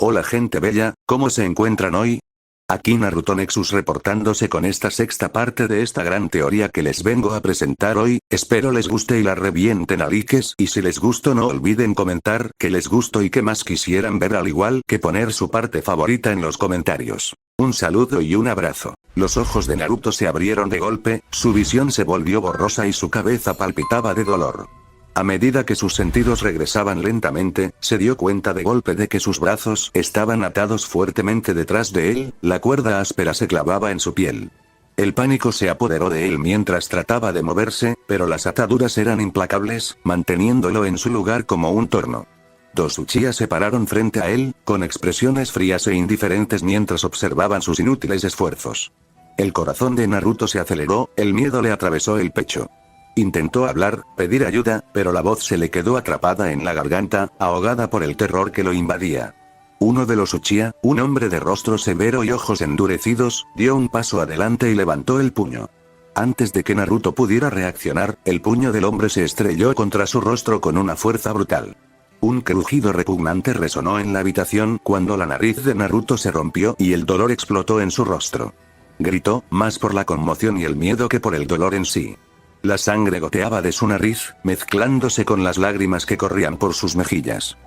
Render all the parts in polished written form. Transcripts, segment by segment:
Hola gente bella, ¿cómo se encuentran hoy? Aquí Naruto Nexus reportándose con esta sexta parte de esta gran teoría que les vengo a presentar hoy, espero les guste y la revienten a likes y si les gustó no olviden comentar que les gustó y que más quisieran ver al igual que poner su parte favorita en los comentarios. Un saludo y un abrazo. Los ojos de Naruto se abrieron de golpe, su visión se volvió borrosa y su cabeza palpitaba de dolor. A medida que sus sentidos regresaban lentamente, se dio cuenta de golpe de que sus brazos estaban atados fuertemente detrás de él, la cuerda áspera se clavaba en su piel. El pánico se apoderó de él mientras trataba de moverse, pero las ataduras eran implacables, manteniéndolo en su lugar como un torno. Dos Uchiha se pararon frente a él, con expresiones frías e indiferentes mientras observaban sus inútiles esfuerzos. El corazón de Naruto se aceleró, el miedo le atravesó el pecho. Intentó hablar, pedir ayuda, pero la voz se le quedó atrapada en la garganta, ahogada por el terror que lo invadía. Uno de los Uchiha, un hombre de rostro severo y ojos endurecidos, dio un paso adelante y levantó el puño. Antes de que Naruto pudiera reaccionar, el puño del hombre se estrelló contra su rostro con una fuerza brutal. Un crujido repugnante resonó en la habitación cuando la nariz de Naruto se rompió y el dolor explotó en su rostro. Gritó, más por la conmoción y el miedo que por el dolor en sí. La sangre goteaba de su nariz, mezclándose con las lágrimas que corrían por sus mejillas.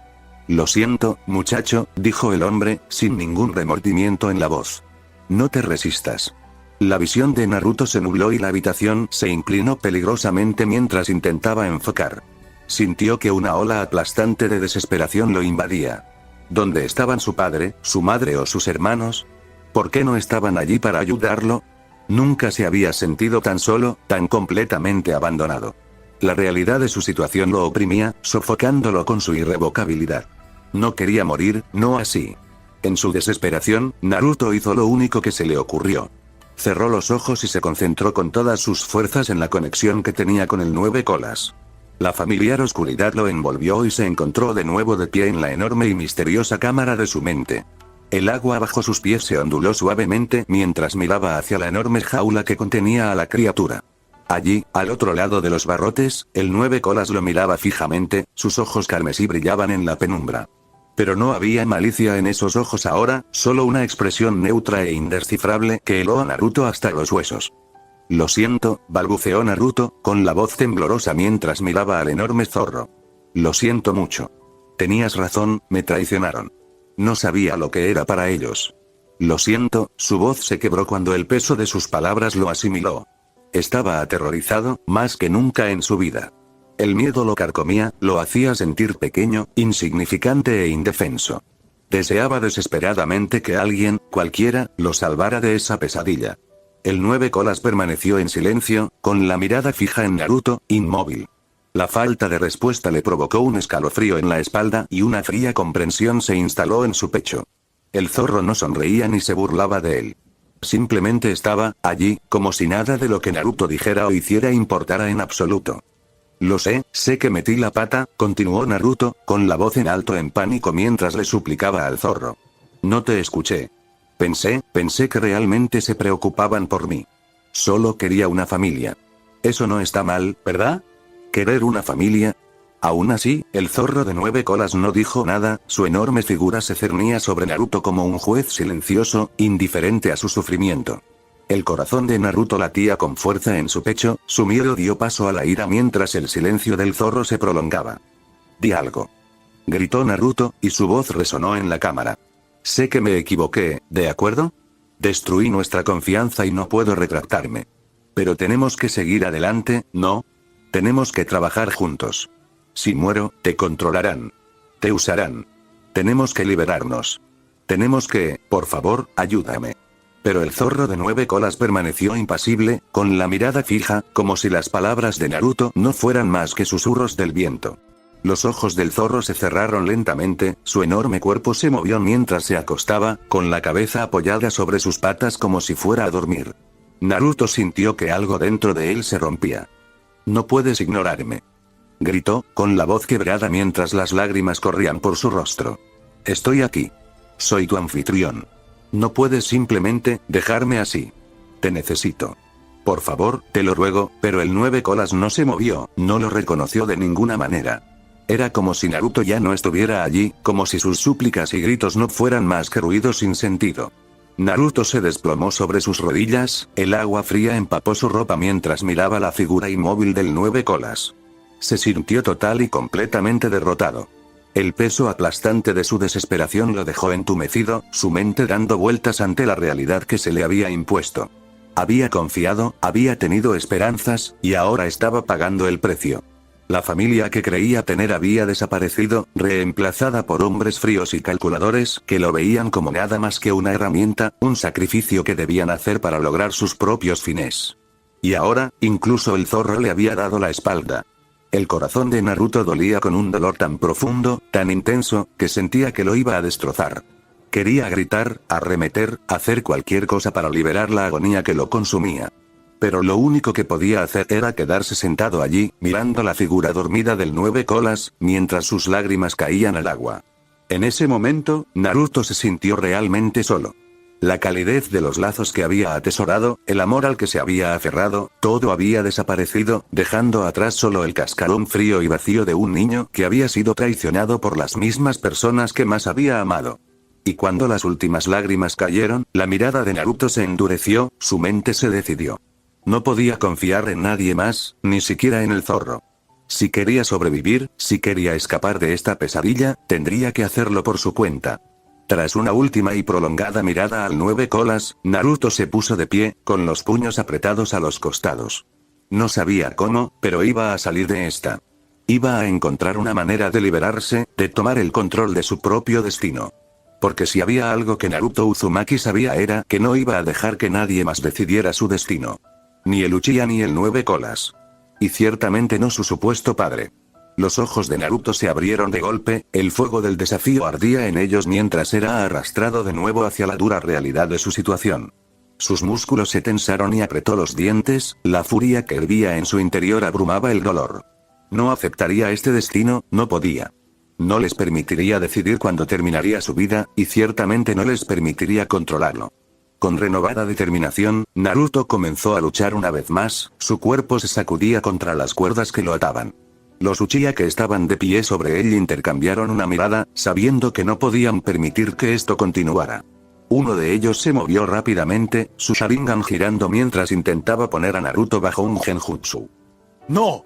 Lo siento, muchacho, dijo el hombre, sin ningún remordimiento en la voz. No te resistas. La visión de Naruto se nubló y la habitación se inclinó peligrosamente mientras intentaba enfocar. Sintió que una ola aplastante de desesperación lo invadía. ¿Dónde estaban su padre, su madre o sus hermanos? ¿Por qué no estaban allí para ayudarlo? Nunca se había sentido tan solo, tan completamente abandonado. La realidad de su situación lo oprimía, sofocándolo con su irrevocabilidad. No quería morir, no así. En su desesperación, Naruto hizo lo único que se le ocurrió. Cerró los ojos y se concentró con todas sus fuerzas en la conexión que tenía con el Nueve Colas. La familiar oscuridad lo envolvió y se encontró de nuevo de pie en la enorme y misteriosa cámara de su mente. El agua bajo sus pies se onduló suavemente mientras miraba hacia la enorme jaula que contenía a la criatura. Allí, al otro lado de los barrotes, el Nueve Colas lo miraba fijamente, sus ojos carmesí brillaban en la penumbra. Pero no había malicia en esos ojos ahora, solo una expresión neutra e indescifrable que heló a Naruto hasta los huesos. Lo siento, balbuceó Naruto, con la voz temblorosa mientras miraba al enorme zorro. Lo siento mucho. Tenías razón, me traicionaron. No sabía lo que era para ellos. Lo siento, su voz se quebró cuando el peso de sus palabras lo asimiló. Estaba aterrorizado, más que nunca en su vida. El miedo lo carcomía, lo hacía sentir pequeño, insignificante e indefenso. Deseaba desesperadamente que alguien, cualquiera, lo salvara de esa pesadilla. El Nueve Colas permaneció en silencio, con la mirada fija en Naruto, inmóvil. La falta de respuesta le provocó un escalofrío en la espalda y una fría comprensión se instaló en su pecho. El zorro no sonreía ni se burlaba de él. Simplemente estaba allí, como si nada de lo que Naruto dijera o hiciera importara en absoluto. Lo sé que metí la pata, continuó Naruto, con la voz en alto en pánico mientras le suplicaba al zorro. No te escuché. Pensé que realmente se preocupaban por mí. Solo quería una familia. Eso no está mal, ¿verdad? ¿Querer una familia? Aún así, el zorro de Nueve Colas no dijo nada, su enorme figura se cernía sobre Naruto como un juez silencioso, indiferente a su sufrimiento. El corazón de Naruto latía con fuerza en su pecho, su miedo dio paso a la ira mientras el silencio del zorro se prolongaba. Di algo. Gritó Naruto, y su voz resonó en la cámara. Sé que me equivoqué, ¿de acuerdo? Destruí nuestra confianza y no puedo retractarme. Pero tenemos que seguir adelante, ¿no? Tenemos que trabajar juntos. Si muero, te controlarán. Te usarán. Tenemos que liberarnos. Tenemos que, por favor, ayúdame. Pero el zorro de Nueve Colas permaneció impasible, con la mirada fija, como si las palabras de Naruto no fueran más que susurros del viento. Los ojos del zorro se cerraron lentamente, su enorme cuerpo se movió mientras se acostaba, con la cabeza apoyada sobre sus patas como si fuera a dormir. Naruto sintió que algo dentro de él se rompía. No puedes ignorarme. Gritó, con la voz quebrada mientras las lágrimas corrían por su rostro. Estoy aquí. Soy tu anfitrión. No puedes simplemente dejarme así. Te necesito. Por favor, te lo ruego, pero el Nueve Colas no se movió, no lo reconoció de ninguna manera. Era como si Naruto ya no estuviera allí, como si sus súplicas y gritos no fueran más que ruidos sin sentido. Naruto se desplomó sobre sus rodillas, el agua fría empapó su ropa mientras miraba la figura inmóvil del 9 colas. Se sintió total y completamente derrotado. El peso aplastante de su desesperación lo dejó entumecido, su mente dando vueltas ante la realidad que se le había impuesto. Había confiado, había tenido esperanzas, y ahora estaba pagando el precio. La familia que creía tener había desaparecido, reemplazada por hombres fríos y calculadores que lo veían como nada más que una herramienta, un sacrificio que debían hacer para lograr sus propios fines. Y ahora, incluso el zorro le había dado la espalda. El corazón de Naruto dolía con un dolor tan profundo, tan intenso, que sentía que lo iba a destrozar. Quería gritar, arremeter, hacer cualquier cosa para liberar la agonía que lo consumía. Pero lo único que podía hacer era quedarse sentado allí, mirando la figura dormida del 9 colas, mientras sus lágrimas caían al agua. En ese momento, Naruto se sintió realmente solo. La calidez de los lazos que había atesorado, el amor al que se había aferrado, todo había desaparecido, dejando atrás solo el cascarón frío y vacío de un niño que había sido traicionado por las mismas personas que más había amado. Y cuando las últimas lágrimas cayeron, la mirada de Naruto se endureció, su mente se decidió. No podía confiar en nadie más, ni siquiera en el zorro. Si quería sobrevivir, si quería escapar de esta pesadilla, tendría que hacerlo por su cuenta. Tras una última y prolongada mirada al 9 colas, Naruto se puso de pie, con los puños apretados a los costados. No sabía cómo, pero iba a salir de esta. Iba a encontrar una manera de liberarse, de tomar el control de su propio destino. Porque si había algo que Naruto Uzumaki sabía era que no iba a dejar que nadie más decidiera su destino. Ni el Uchiha ni el 9 colas. Y ciertamente no su supuesto padre. Los ojos de Naruto se abrieron de golpe, el fuego del desafío ardía en ellos mientras era arrastrado de nuevo hacia la dura realidad de su situación. Sus músculos se tensaron y apretó los dientes, la furia que hervía en su interior abrumaba el dolor. No aceptaría este destino, no podía. No les permitiría decidir cuándo terminaría su vida, y ciertamente no les permitiría controlarlo. Con renovada determinación, Naruto comenzó a luchar una vez más, su cuerpo se sacudía contra las cuerdas que lo ataban. Los Uchiha que estaban de pie sobre él intercambiaron una mirada, sabiendo que no podían permitir que esto continuara. Uno de ellos se movió rápidamente, su Sharingan girando mientras intentaba poner a Naruto bajo un genjutsu. ¡No!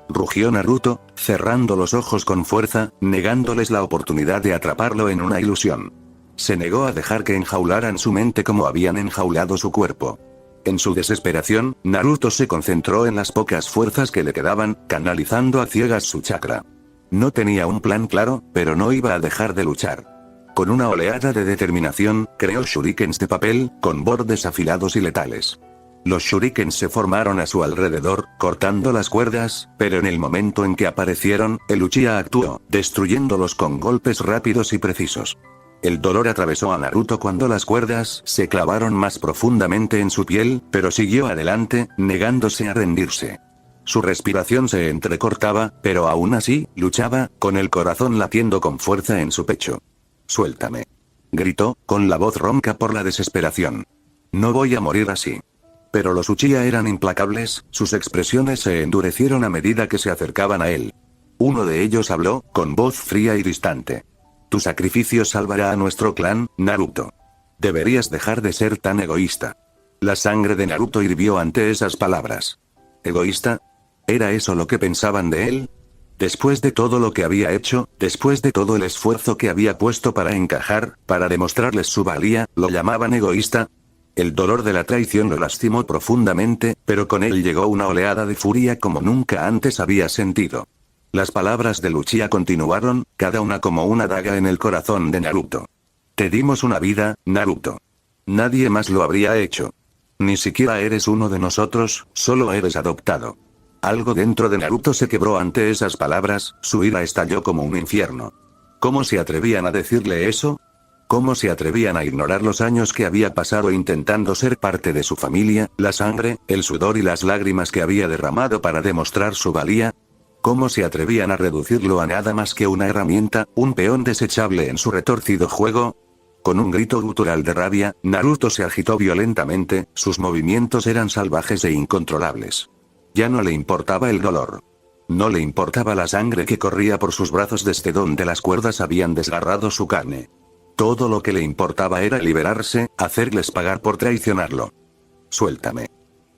Rugió Naruto, cerrando los ojos con fuerza, negándoles la oportunidad de atraparlo en una ilusión. Se negó a dejar que enjaularan su mente como habían enjaulado su cuerpo. En su desesperación, Naruto se concentró en las pocas fuerzas que le quedaban, canalizando a ciegas su chakra. No tenía un plan claro, pero no iba a dejar de luchar. Con una oleada de determinación, creó shurikens de papel, con bordes afilados y letales. Los shurikens se formaron a su alrededor, cortando las cuerdas, pero en el momento en que aparecieron, el Uchiha actuó, destruyéndolos con golpes rápidos y precisos. El dolor atravesó a Naruto cuando las cuerdas se clavaron más profundamente en su piel, pero siguió adelante, negándose a rendirse. Su respiración se entrecortaba, pero aún así, luchaba, con el corazón latiendo con fuerza en su pecho. «Suéltame», gritó, con la voz ronca por la desesperación. «No voy a morir así». Pero los Uchiha eran implacables, sus expresiones se endurecieron a medida que se acercaban a él. Uno de ellos habló, con voz fría y distante. «Tu sacrificio salvará a nuestro clan, Naruto. Deberías dejar de ser tan egoísta». La sangre de Naruto hirvió ante esas palabras. ¿Egoísta? ¿Era eso lo que pensaban de él? Después de todo lo que había hecho, después de todo el esfuerzo que había puesto para encajar, para demostrarles su valía, ¿lo llamaban egoísta? El dolor de la traición lo lastimó profundamente, pero con él llegó una oleada de furia como nunca antes había sentido. Las palabras de Uchiha continuaron, cada una como una daga en el corazón de Naruto. «Te dimos una vida, Naruto. Nadie más lo habría hecho. Ni siquiera eres uno de nosotros, solo eres adoptado». Algo dentro de Naruto se quebró ante esas palabras, su ira estalló como un infierno. ¿Cómo se atrevían a decirle eso? ¿Cómo se atrevían a ignorar los años que había pasado intentando ser parte de su familia, la sangre, el sudor y las lágrimas que había derramado para demostrar su valía? ¿Cómo se atrevían a reducirlo a nada más que una herramienta, un peón desechable en su retorcido juego? Con un grito gutural de rabia, Naruto se agitó violentamente, sus movimientos eran salvajes e incontrolables. Ya no le importaba el dolor. No le importaba la sangre que corría por sus brazos desde donde las cuerdas habían desgarrado su carne. Todo lo que le importaba era liberarse, hacerles pagar por traicionarlo. «Suéltame»,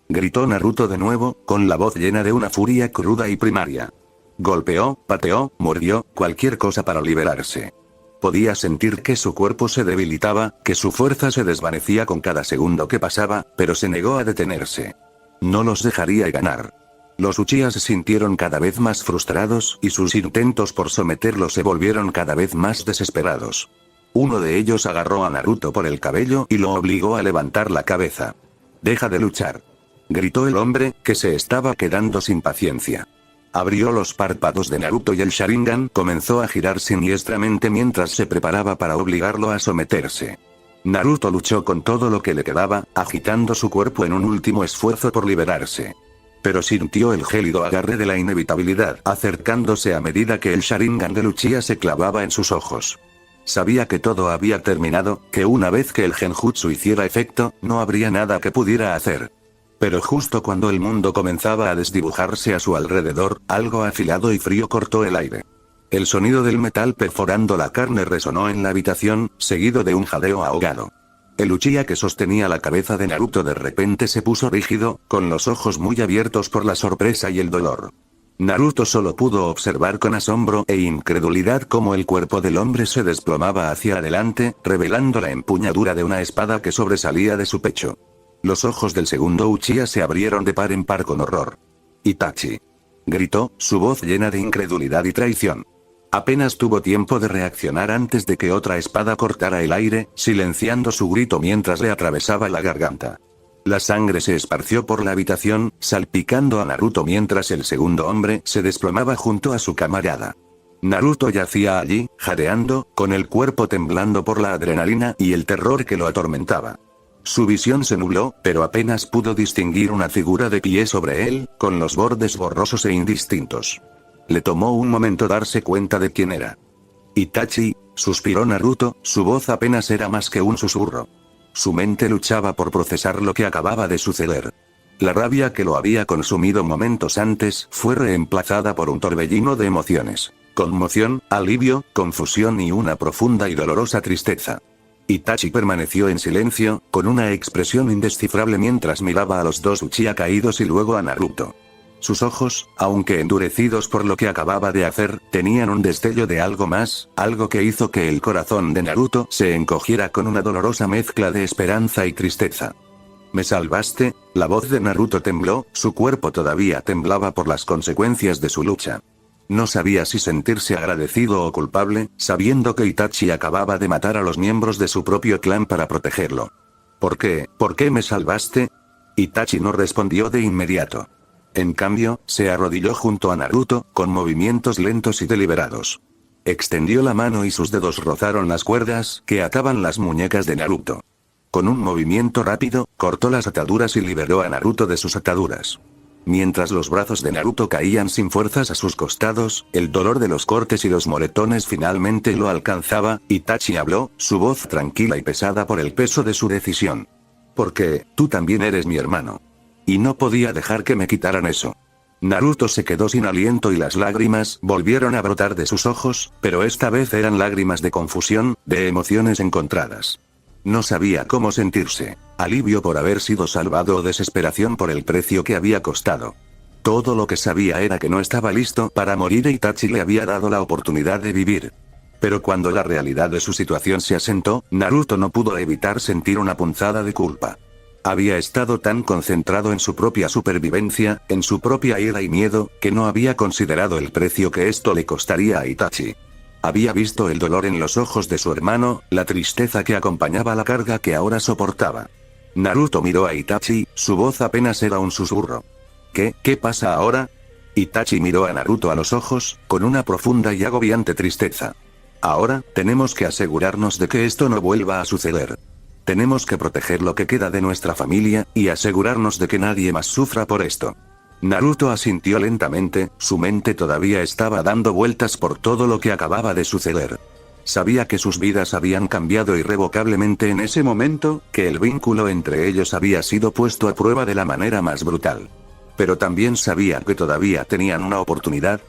gritó Naruto de nuevo, con la voz llena de una furia cruda y primaria. Golpeó, pateó, mordió, cualquier cosa para liberarse. Podía sentir que su cuerpo se debilitaba, que su fuerza se desvanecía con cada segundo que pasaba, pero se negó a detenerse. No los dejaría ganar. Los Uchihas se sintieron cada vez más frustrados y sus intentos por someterlo se volvieron cada vez más desesperados. Uno de ellos agarró a Naruto por el cabello y lo obligó a levantar la cabeza. «Deja de luchar», gritó el hombre, que se estaba quedando sin paciencia. Abrió los párpados de Naruto y el Sharingan comenzó a girar siniestramente mientras se preparaba para obligarlo a someterse. Naruto luchó con todo lo que le quedaba, agitando su cuerpo en un último esfuerzo por liberarse. Pero sintió el gélido agarre de la inevitabilidad acercándose a medida que el Sharingan de Uchiha se clavaba en sus ojos. Sabía que todo había terminado, que una vez que el Genjutsu hiciera efecto, no habría nada que pudiera hacer. Pero justo cuando el mundo comenzaba a desdibujarse a su alrededor, algo afilado y frío cortó el aire. El sonido del metal perforando la carne resonó en la habitación, seguido de un jadeo ahogado. El Uchiha que sostenía la cabeza de Naruto de repente se puso rígido, con los ojos muy abiertos por la sorpresa y el dolor. Naruto solo pudo observar con asombro e incredulidad cómo el cuerpo del hombre se desplomaba hacia adelante, revelando la empuñadura de una espada que sobresalía de su pecho. Los ojos del segundo Uchiha se abrieron de par en par con horror. «Itachi», gritó, su voz llena de incredulidad y traición. Apenas tuvo tiempo de reaccionar antes de que otra espada cortara el aire, silenciando su grito mientras le atravesaba la garganta. La sangre se esparció por la habitación, salpicando a Naruto mientras el segundo hombre se desplomaba junto a su camarada. Naruto yacía allí, jadeando, con el cuerpo temblando por la adrenalina y el terror que lo atormentaba. Su visión se nubló, pero apenas pudo distinguir una figura de pie sobre él, con los bordes borrosos e indistintos. Le tomó un momento darse cuenta de quién era. «Itachi», suspiró Naruto, su voz apenas era más que un susurro. Su mente luchaba por procesar lo que acababa de suceder. La rabia que lo había consumido momentos antes fue reemplazada por un torbellino de emociones. Conmoción, alivio, confusión y una profunda y dolorosa tristeza. Itachi permaneció en silencio, con una expresión indescifrable mientras miraba a los dos Uchiha caídos y luego a Naruto. Sus ojos, aunque endurecidos por lo que acababa de hacer, tenían un destello de algo más, algo que hizo que el corazón de Naruto se encogiera con una dolorosa mezcla de esperanza y tristeza. «¿Me salvaste?», la voz de Naruto tembló, su cuerpo todavía temblaba por las consecuencias de su lucha. No sabía si sentirse agradecido o culpable, sabiendo que Itachi acababa de matar a los miembros de su propio clan para protegerlo. «¿Por qué? ¿Por qué me salvaste?». Itachi no respondió de inmediato. En cambio, se arrodilló junto a Naruto, con movimientos lentos y deliberados. Extendió la mano y sus dedos rozaron las cuerdas que ataban las muñecas de Naruto. Con un movimiento rápido, cortó las ataduras y liberó a Naruto de sus ataduras. Mientras los brazos de Naruto caían sin fuerzas a sus costados, el dolor de los cortes y los moretones finalmente lo alcanzaba, Itachi habló, su voz tranquila y pesada por el peso de su decisión. «Porque, tú también eres mi hermano. Y no podía dejar que me quitaran eso». Naruto se quedó sin aliento y las lágrimas volvieron a brotar de sus ojos, pero esta vez eran lágrimas de confusión, de emociones encontradas. No sabía cómo sentirse, alivio por haber sido salvado o desesperación por el precio que había costado. Todo lo que sabía era que no estaba listo para morir e Itachi le había dado la oportunidad de vivir. Pero cuando la realidad de su situación se asentó, Naruto no pudo evitar sentir una punzada de culpa. Había estado tan concentrado en su propia supervivencia, en su propia ira y miedo, que no había considerado el precio que esto le costaría a Itachi. Había visto el dolor en los ojos de su hermano, la tristeza que acompañaba la carga que ahora soportaba. Naruto miró a Itachi, su voz apenas era un susurro. ¿Qué pasa ahora?». Itachi miró a Naruto a los ojos, con una profunda y agobiante tristeza. «Ahora, tenemos que asegurarnos de que esto no vuelva a suceder. Tenemos que proteger lo que queda de nuestra familia, y asegurarnos de que nadie más sufra por esto». Naruto asintió lentamente, su mente todavía estaba dando vueltas por todo lo que acababa de suceder. Sabía que sus vidas habían cambiado irrevocablemente en ese momento, que el vínculo entre ellos había sido puesto a prueba de la manera más brutal. Pero también sabía que todavía tenían una oportunidad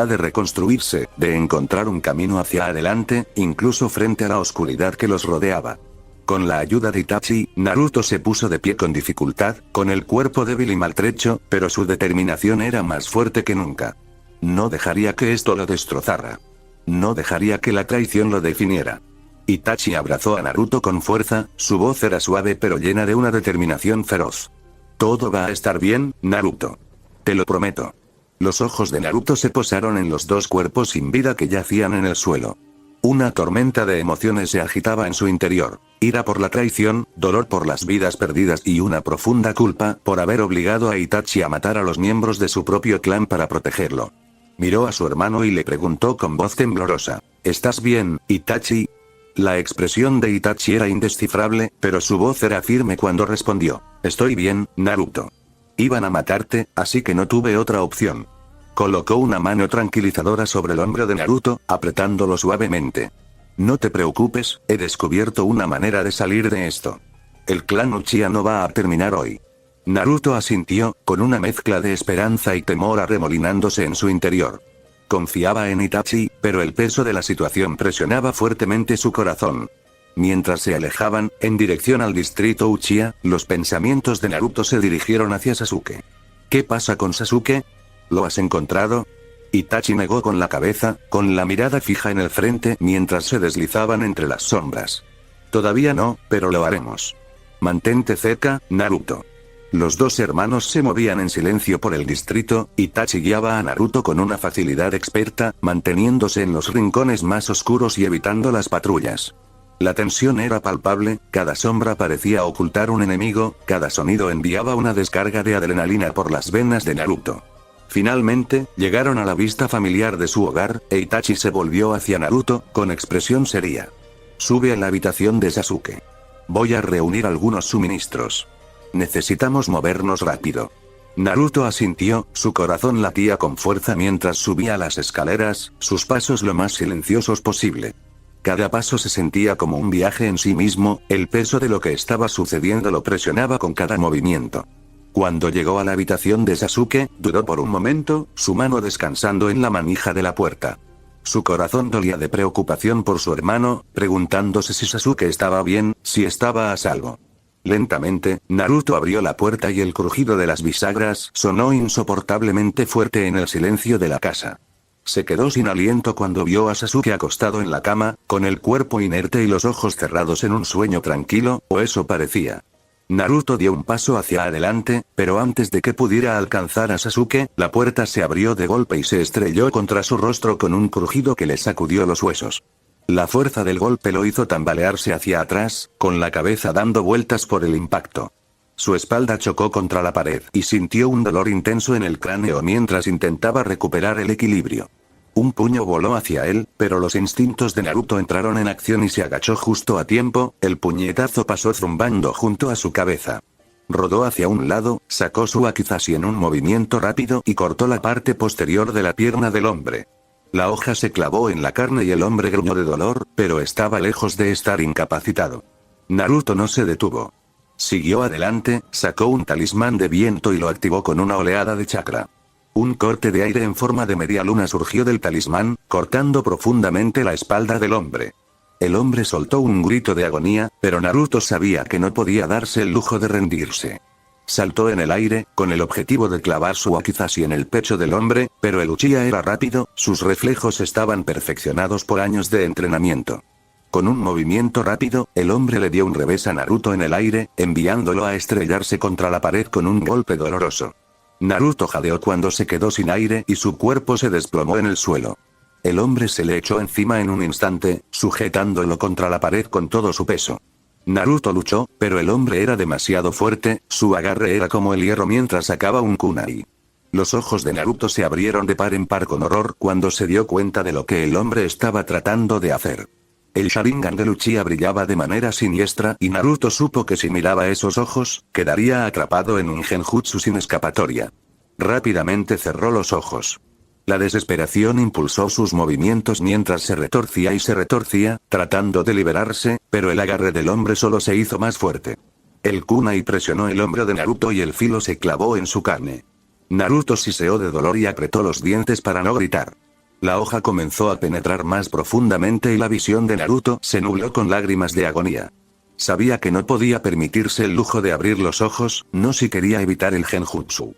de reconstruirse, de encontrar un camino hacia adelante, incluso frente a la oscuridad que los rodeaba. Con la ayuda de Itachi, Naruto se puso de pie con dificultad, con el cuerpo débil y maltrecho, pero su determinación era más fuerte que nunca. No dejaría que esto lo destrozara. No dejaría que la traición lo definiera. Itachi abrazó a Naruto con fuerza, su voz era suave pero llena de una determinación feroz. Todo va a estar bien, Naruto. Te lo prometo. Los ojos de Naruto se posaron en los dos cuerpos sin vida que yacían en el suelo. Una tormenta de emociones se agitaba en su interior. Ira por la traición, dolor por las vidas perdidas y una profunda culpa por haber obligado a Itachi a matar a los miembros de su propio clan para protegerlo. Miró a su hermano y le preguntó con voz temblorosa: ¿Estás bien, Itachi? La expresión de Itachi era indescifrable, pero su voz era firme cuando respondió: Estoy bien, Naruto. Iban a matarte, así que no tuve otra opción. Colocó una mano tranquilizadora sobre el hombro de Naruto, apretándolo suavemente. No te preocupes, he descubierto una manera de salir de esto. El clan Uchiha no va a terminar hoy. Naruto asintió, con una mezcla de esperanza y temor arremolinándose en su interior. Confiaba en Itachi, pero el peso de la situación presionaba fuertemente su corazón. Mientras se alejaban, en dirección al distrito Uchiha, los pensamientos de Naruto se dirigieron hacia Sasuke. ¿Qué pasa con Sasuke? ¿Lo has encontrado? Itachi negó con la cabeza, con la mirada fija en el frente mientras se deslizaban entre las sombras. Todavía no, pero lo haremos. Mantente cerca, Naruto. Los dos hermanos se movían en silencio por el distrito, Itachi guiaba a Naruto con una facilidad experta, manteniéndose en los rincones más oscuros y evitando las patrullas. La tensión era palpable, cada sombra parecía ocultar un enemigo, cada sonido enviaba una descarga de adrenalina por las venas de Naruto. Finalmente, llegaron a la vista familiar de su hogar, e Itachi se volvió hacia Naruto, con expresión seria. Sube a la habitación de Sasuke. Voy a reunir algunos suministros. Necesitamos movernos rápido. Naruto asintió, su corazón latía con fuerza mientras subía las escaleras, sus pasos lo más silenciosos posible. Cada paso se sentía como un viaje en sí mismo, el peso de lo que estaba sucediendo lo presionaba con cada movimiento. Cuando llegó a la habitación de Sasuke, dudó por un momento, su mano descansando en la manija de la puerta. Su corazón dolía de preocupación por su hermano, preguntándose si Sasuke estaba bien, si estaba a salvo. Lentamente, Naruto abrió la puerta y el crujido de las bisagras sonó insoportablemente fuerte en el silencio de la casa. Se quedó sin aliento cuando vio a Sasuke acostado en la cama, con el cuerpo inerte y los ojos cerrados en un sueño tranquilo, o eso parecía. Naruto dio un paso hacia adelante, pero antes de que pudiera alcanzar a Sasuke, la puerta se abrió de golpe y se estrelló contra su rostro con un crujido que le sacudió los huesos. La fuerza del golpe lo hizo tambalearse hacia atrás, con la cabeza dando vueltas por el impacto. Su espalda chocó contra la pared y sintió un dolor intenso en el cráneo mientras intentaba recuperar el equilibrio. Un puño voló hacia él, pero los instintos de Naruto entraron en acción y se agachó justo a tiempo, el puñetazo pasó zumbando junto a su cabeza. Rodó hacia un lado, sacó su Akizashi en un movimiento rápido y cortó la parte posterior de la pierna del hombre. La hoja se clavó en la carne y el hombre gruñó de dolor, pero estaba lejos de estar incapacitado. Naruto no se detuvo. Siguió adelante, sacó un talismán de viento y lo activó con una oleada de chakra. Un corte de aire en forma de media luna surgió del talismán, cortando profundamente la espalda del hombre. El hombre soltó un grito de agonía, pero Naruto sabía que no podía darse el lujo de rendirse. Saltó en el aire, con el objetivo de clavar su Akizashi en el pecho del hombre, pero el Uchiha era rápido, sus reflejos estaban perfeccionados por años de entrenamiento. Con un movimiento rápido, el hombre le dio un revés a Naruto en el aire, enviándolo a estrellarse contra la pared con un golpe doloroso. Naruto jadeó cuando se quedó sin aire y su cuerpo se desplomó en el suelo. El hombre se le echó encima en un instante, sujetándolo contra la pared con todo su peso. Naruto luchó, pero el hombre era demasiado fuerte, su agarre era como el hierro mientras sacaba un kunai. Los ojos de Naruto se abrieron de par en par con horror cuando se dio cuenta de lo que el hombre estaba tratando de hacer. El Sharingan de Uchiha brillaba de manera siniestra y Naruto supo que si miraba esos ojos, quedaría atrapado en un genjutsu sin escapatoria. Rápidamente cerró los ojos. La desesperación impulsó sus movimientos mientras se retorcía y se retorcía, tratando de liberarse, pero el agarre del hombre solo se hizo más fuerte. El kunai presionó el hombro de Naruto y el filo se clavó en su carne. Naruto siseó de dolor y apretó los dientes para no gritar. La hoja comenzó a penetrar más profundamente y la visión de Naruto se nubló con lágrimas de agonía. Sabía que no podía permitirse el lujo de abrir los ojos, no si quería evitar el genjutsu.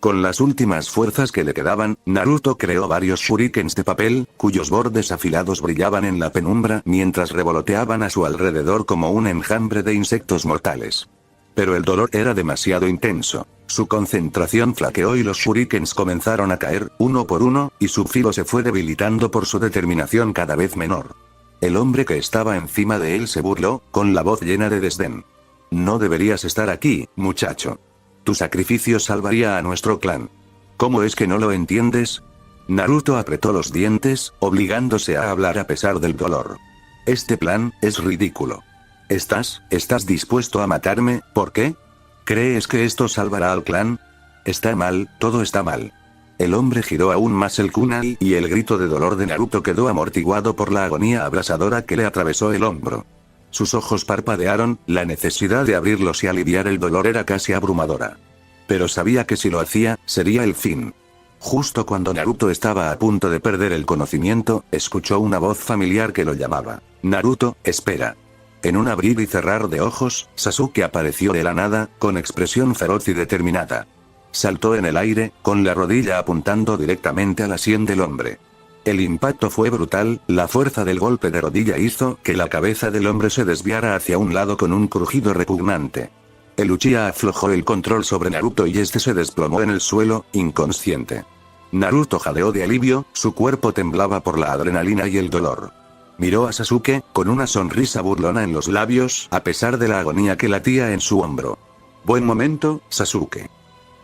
Con las últimas fuerzas que le quedaban, Naruto creó varios shurikens de papel, cuyos bordes afilados brillaban en la penumbra mientras revoloteaban a su alrededor como un enjambre de insectos mortales. Pero el dolor era demasiado intenso. Su concentración flaqueó y los shurikens comenzaron a caer, uno por uno, y su filo se fue debilitando por su determinación cada vez menor. El hombre que estaba encima de él se burló, con la voz llena de desdén. No deberías estar aquí, muchacho. Tu sacrificio salvaría a nuestro clan. ¿Cómo es que no lo entiendes? Naruto apretó los dientes, obligándose a hablar a pesar del dolor. Este plan es ridículo. ¿Estás dispuesto a matarme? ¿Por qué? ¿Crees que esto salvará al clan? Está mal, todo está mal. El hombre giró aún más el kunai y el grito de dolor de Naruto quedó amortiguado por la agonía abrasadora que le atravesó el hombro. Sus ojos parpadearon, la necesidad de abrirlos y aliviar el dolor era casi abrumadora. Pero sabía que si lo hacía, sería el fin. Justo cuando Naruto estaba a punto de perder el conocimiento, escuchó una voz familiar que lo llamaba. Naruto, espera. En un abrir y cerrar de ojos, Sasuke apareció de la nada, con expresión feroz y determinada. Saltó en el aire, con la rodilla apuntando directamente a la sien del hombre. El impacto fue brutal, la fuerza del golpe de rodilla hizo que la cabeza del hombre se desviara hacia un lado con un crujido repugnante. El Uchiha aflojó el control sobre Naruto y este se desplomó en el suelo, inconsciente. Naruto jadeó de alivio, su cuerpo temblaba por la adrenalina y el dolor. Miró a Sasuke, con una sonrisa burlona en los labios, a pesar de la agonía que latía en su hombro. Buen momento, Sasuke.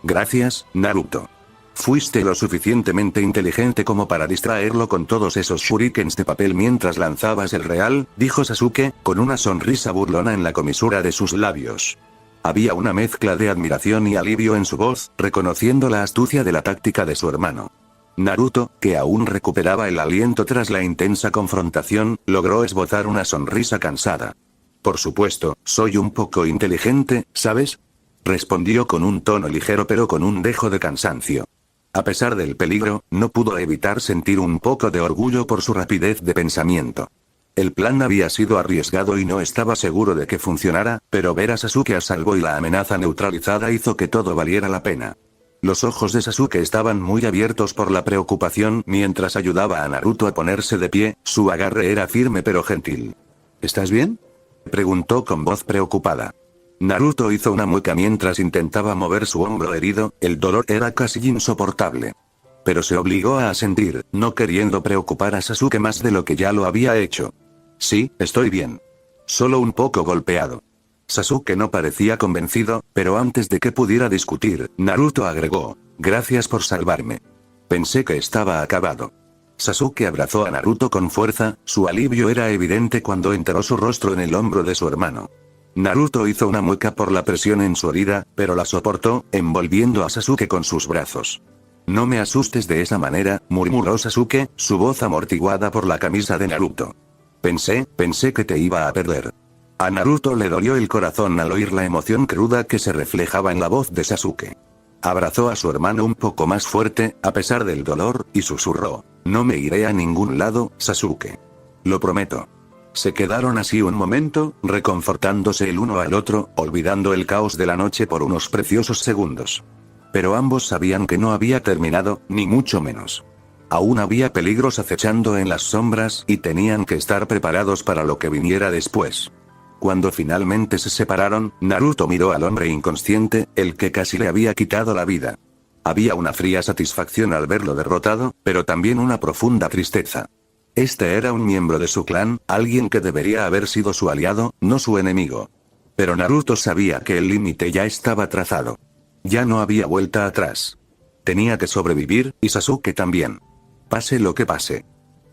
Gracias, Naruto. Fuiste lo suficientemente inteligente como para distraerlo con todos esos shurikens de papel mientras lanzabas el real, dijo Sasuke, con una sonrisa burlona en la comisura de sus labios. Había una mezcla de admiración y alivio en su voz, reconociendo la astucia de la táctica de su hermano. Naruto, que aún recuperaba el aliento tras la intensa confrontación, logró esbozar una sonrisa cansada. Por supuesto, soy un poco inteligente, ¿sabes? Respondió con un tono ligero pero con un dejo de cansancio. A pesar del peligro, no pudo evitar sentir un poco de orgullo por su rapidez de pensamiento. El plan había sido arriesgado y no estaba seguro de que funcionara, pero ver a Sasuke a salvo y la amenaza neutralizada hizo que todo valiera la pena. Los ojos de Sasuke estaban muy abiertos por la preocupación mientras ayudaba a Naruto a ponerse de pie, su agarre era firme pero gentil. ¿Estás bien? Preguntó con voz preocupada. Naruto hizo una mueca mientras intentaba mover su hombro herido, el dolor era casi insoportable. Pero se obligó a asentir, no queriendo preocupar a Sasuke más de lo que ya lo había hecho. Sí, estoy bien. Solo un poco golpeado. Sasuke no parecía convencido, pero antes de que pudiera discutir, Naruto agregó, gracias por salvarme. Pensé que estaba acabado. Sasuke abrazó a Naruto con fuerza, su alivio era evidente cuando enterró su rostro en el hombro de su hermano. Naruto hizo una mueca por la presión en su herida, pero la soportó, envolviendo a Sasuke con sus brazos. No me asustes de esa manera, murmuró Sasuke, su voz amortiguada por la camisa de Naruto. Pensé que te iba a perder. A Naruto le dolió el corazón al oír la emoción cruda que se reflejaba en la voz de Sasuke. Abrazó a su hermano un poco más fuerte, a pesar del dolor, y susurró, no me iré a ningún lado, Sasuke. Lo prometo. Se quedaron así un momento, reconfortándose el uno al otro, olvidando el caos de la noche por unos preciosos segundos. Pero ambos sabían que no había terminado, ni mucho menos. Aún había peligros acechando en las sombras y tenían que estar preparados para lo que viniera después. Cuando finalmente se separaron, Naruto miró al hombre inconsciente, el que casi le había quitado la vida. Había una fría satisfacción al verlo derrotado, pero también una profunda tristeza. Este era un miembro de su clan, alguien que debería haber sido su aliado, no su enemigo. Pero Naruto sabía que el límite ya estaba trazado. Ya no había vuelta atrás. Tenía que sobrevivir, y Sasuke también. Pase lo que pase.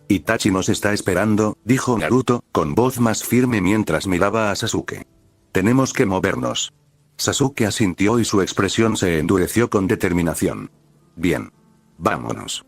Itachi nos está esperando, dijo Naruto, con voz más firme mientras miraba a Sasuke. Tenemos que movernos. Sasuke asintió y su expresión se endureció con determinación. Bien. Vámonos.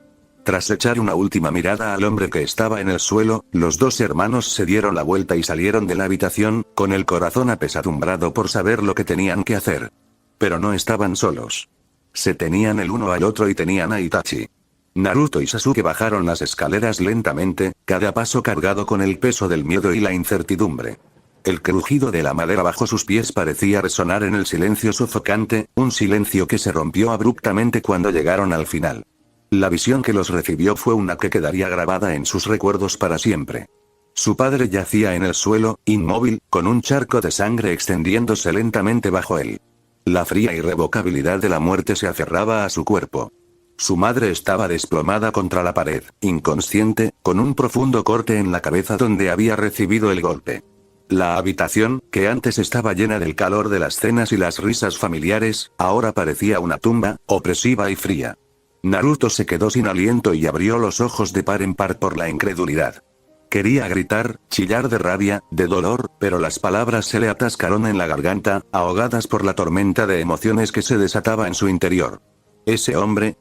Tras echar una última mirada al hombre que estaba en el suelo, los dos hermanos se dieron la vuelta y salieron de la habitación, con el corazón apesadumbrado por saber lo que tenían que hacer. Pero no estaban solos. Se tenían el uno al otro y tenían a Itachi. Naruto y Sasuke bajaron las escaleras lentamente, cada paso cargado con el peso del miedo y la incertidumbre. El crujido de la madera bajo sus pies parecía resonar en el silencio sofocante, un silencio que se rompió abruptamente cuando llegaron al final. La visión que los recibió fue una que quedaría grabada en sus recuerdos para siempre. Su padre yacía en el suelo, inmóvil, con un charco de sangre extendiéndose lentamente bajo él. La fría irrevocabilidad de la muerte se aferraba a su cuerpo. Su madre estaba desplomada contra la pared, inconsciente, con un profundo corte en la cabeza donde había recibido el golpe. La habitación, que antes estaba llena del calor de las cenas y las risas familiares, ahora parecía una tumba, opresiva y fría. Naruto se quedó sin aliento y abrió los ojos de par en par por la incredulidad. Quería gritar, chillar de rabia, de dolor, pero las palabras se le atascaron en la garganta, ahogadas por la tormenta de emociones que se desataba en su interior. Ese hombre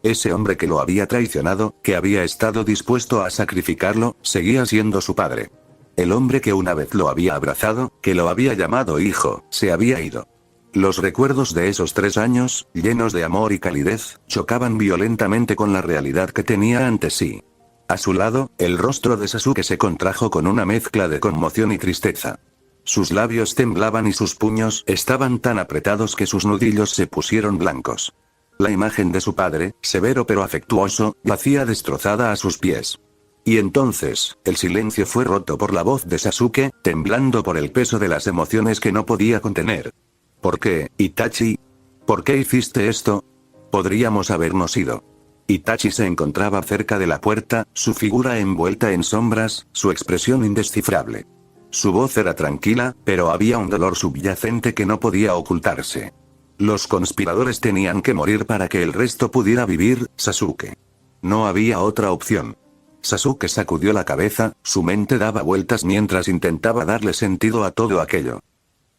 que lo había traicionado, que había estado dispuesto a sacrificarlo, seguía siendo su padre. El hombre que una vez lo había abrazado, que lo había llamado hijo, se había ido. Los recuerdos de esos 3 años, llenos de amor y calidez, chocaban violentamente con la realidad que tenía ante sí. A su lado, el rostro de Sasuke se contrajo con una mezcla de conmoción y tristeza. Sus labios temblaban y sus puños estaban tan apretados que sus nudillos se pusieron blancos. La imagen de su padre, severo pero afectuoso, yacía destrozada a sus pies. Y entonces, el silencio fue roto por la voz de Sasuke, temblando por el peso de las emociones que no podía contener. ¿Por qué, Itachi? ¿Por qué hiciste esto? Podríamos habernos ido. Itachi se encontraba cerca de la puerta, su figura envuelta en sombras, su expresión indescifrable. Su voz era tranquila, pero había un dolor subyacente que no podía ocultarse. Los conspiradores tenían que morir para que el resto pudiera vivir, Sasuke. No había otra opción. Sasuke sacudió la cabeza, su mente daba vueltas mientras intentaba darle sentido a todo aquello.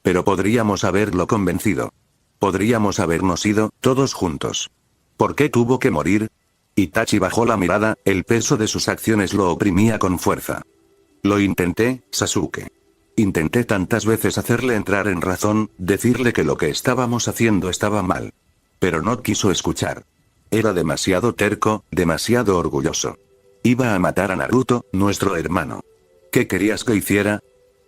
Pero podríamos haberlo convencido. Podríamos habernos ido, todos juntos. ¿Por qué tuvo que morir? Itachi bajó la mirada, el peso de sus acciones lo oprimía con fuerza. Lo intenté, Sasuke. Intenté tantas veces hacerle entrar en razón, decirle que lo que estábamos haciendo estaba mal. Pero no quiso escuchar. Era demasiado terco, demasiado orgulloso. Iba a matar a Naruto, nuestro hermano. ¿Qué querías que hiciera?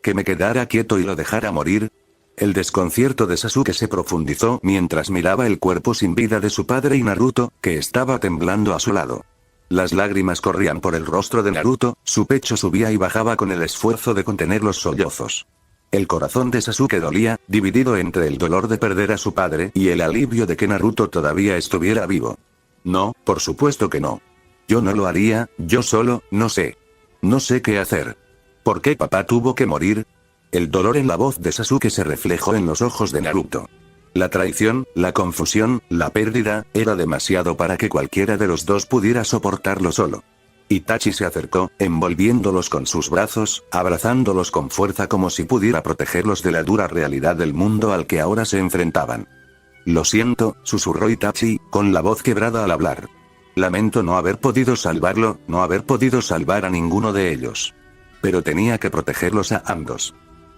¿Que me quedara quieto y lo dejara morir? El desconcierto de Sasuke se profundizó mientras miraba el cuerpo sin vida de su padre y Naruto, que estaba temblando a su lado. Las lágrimas corrían por el rostro de Naruto, su pecho subía y bajaba con el esfuerzo de contener los sollozos. El corazón de Sasuke dolía, dividido entre el dolor de perder a su padre y el alivio de que Naruto todavía estuviera vivo. No, por supuesto que no. Yo no lo haría, yo solo, no sé. No sé qué hacer. ¿Por qué papá tuvo que morir? El dolor en la voz de Sasuke se reflejó en los ojos de Naruto. La traición, la confusión, la pérdida, era demasiado para que cualquiera de los dos pudiera soportarlo solo. Itachi se acercó, envolviéndolos con sus brazos, abrazándolos con fuerza como si pudiera protegerlos de la dura realidad del mundo al que ahora se enfrentaban. Lo siento, susurró Itachi, con la voz quebrada al hablar. Lamento no haber podido salvarlo, no haber podido salvar a ninguno de ellos. Pero tenía que protegerlos a ambos.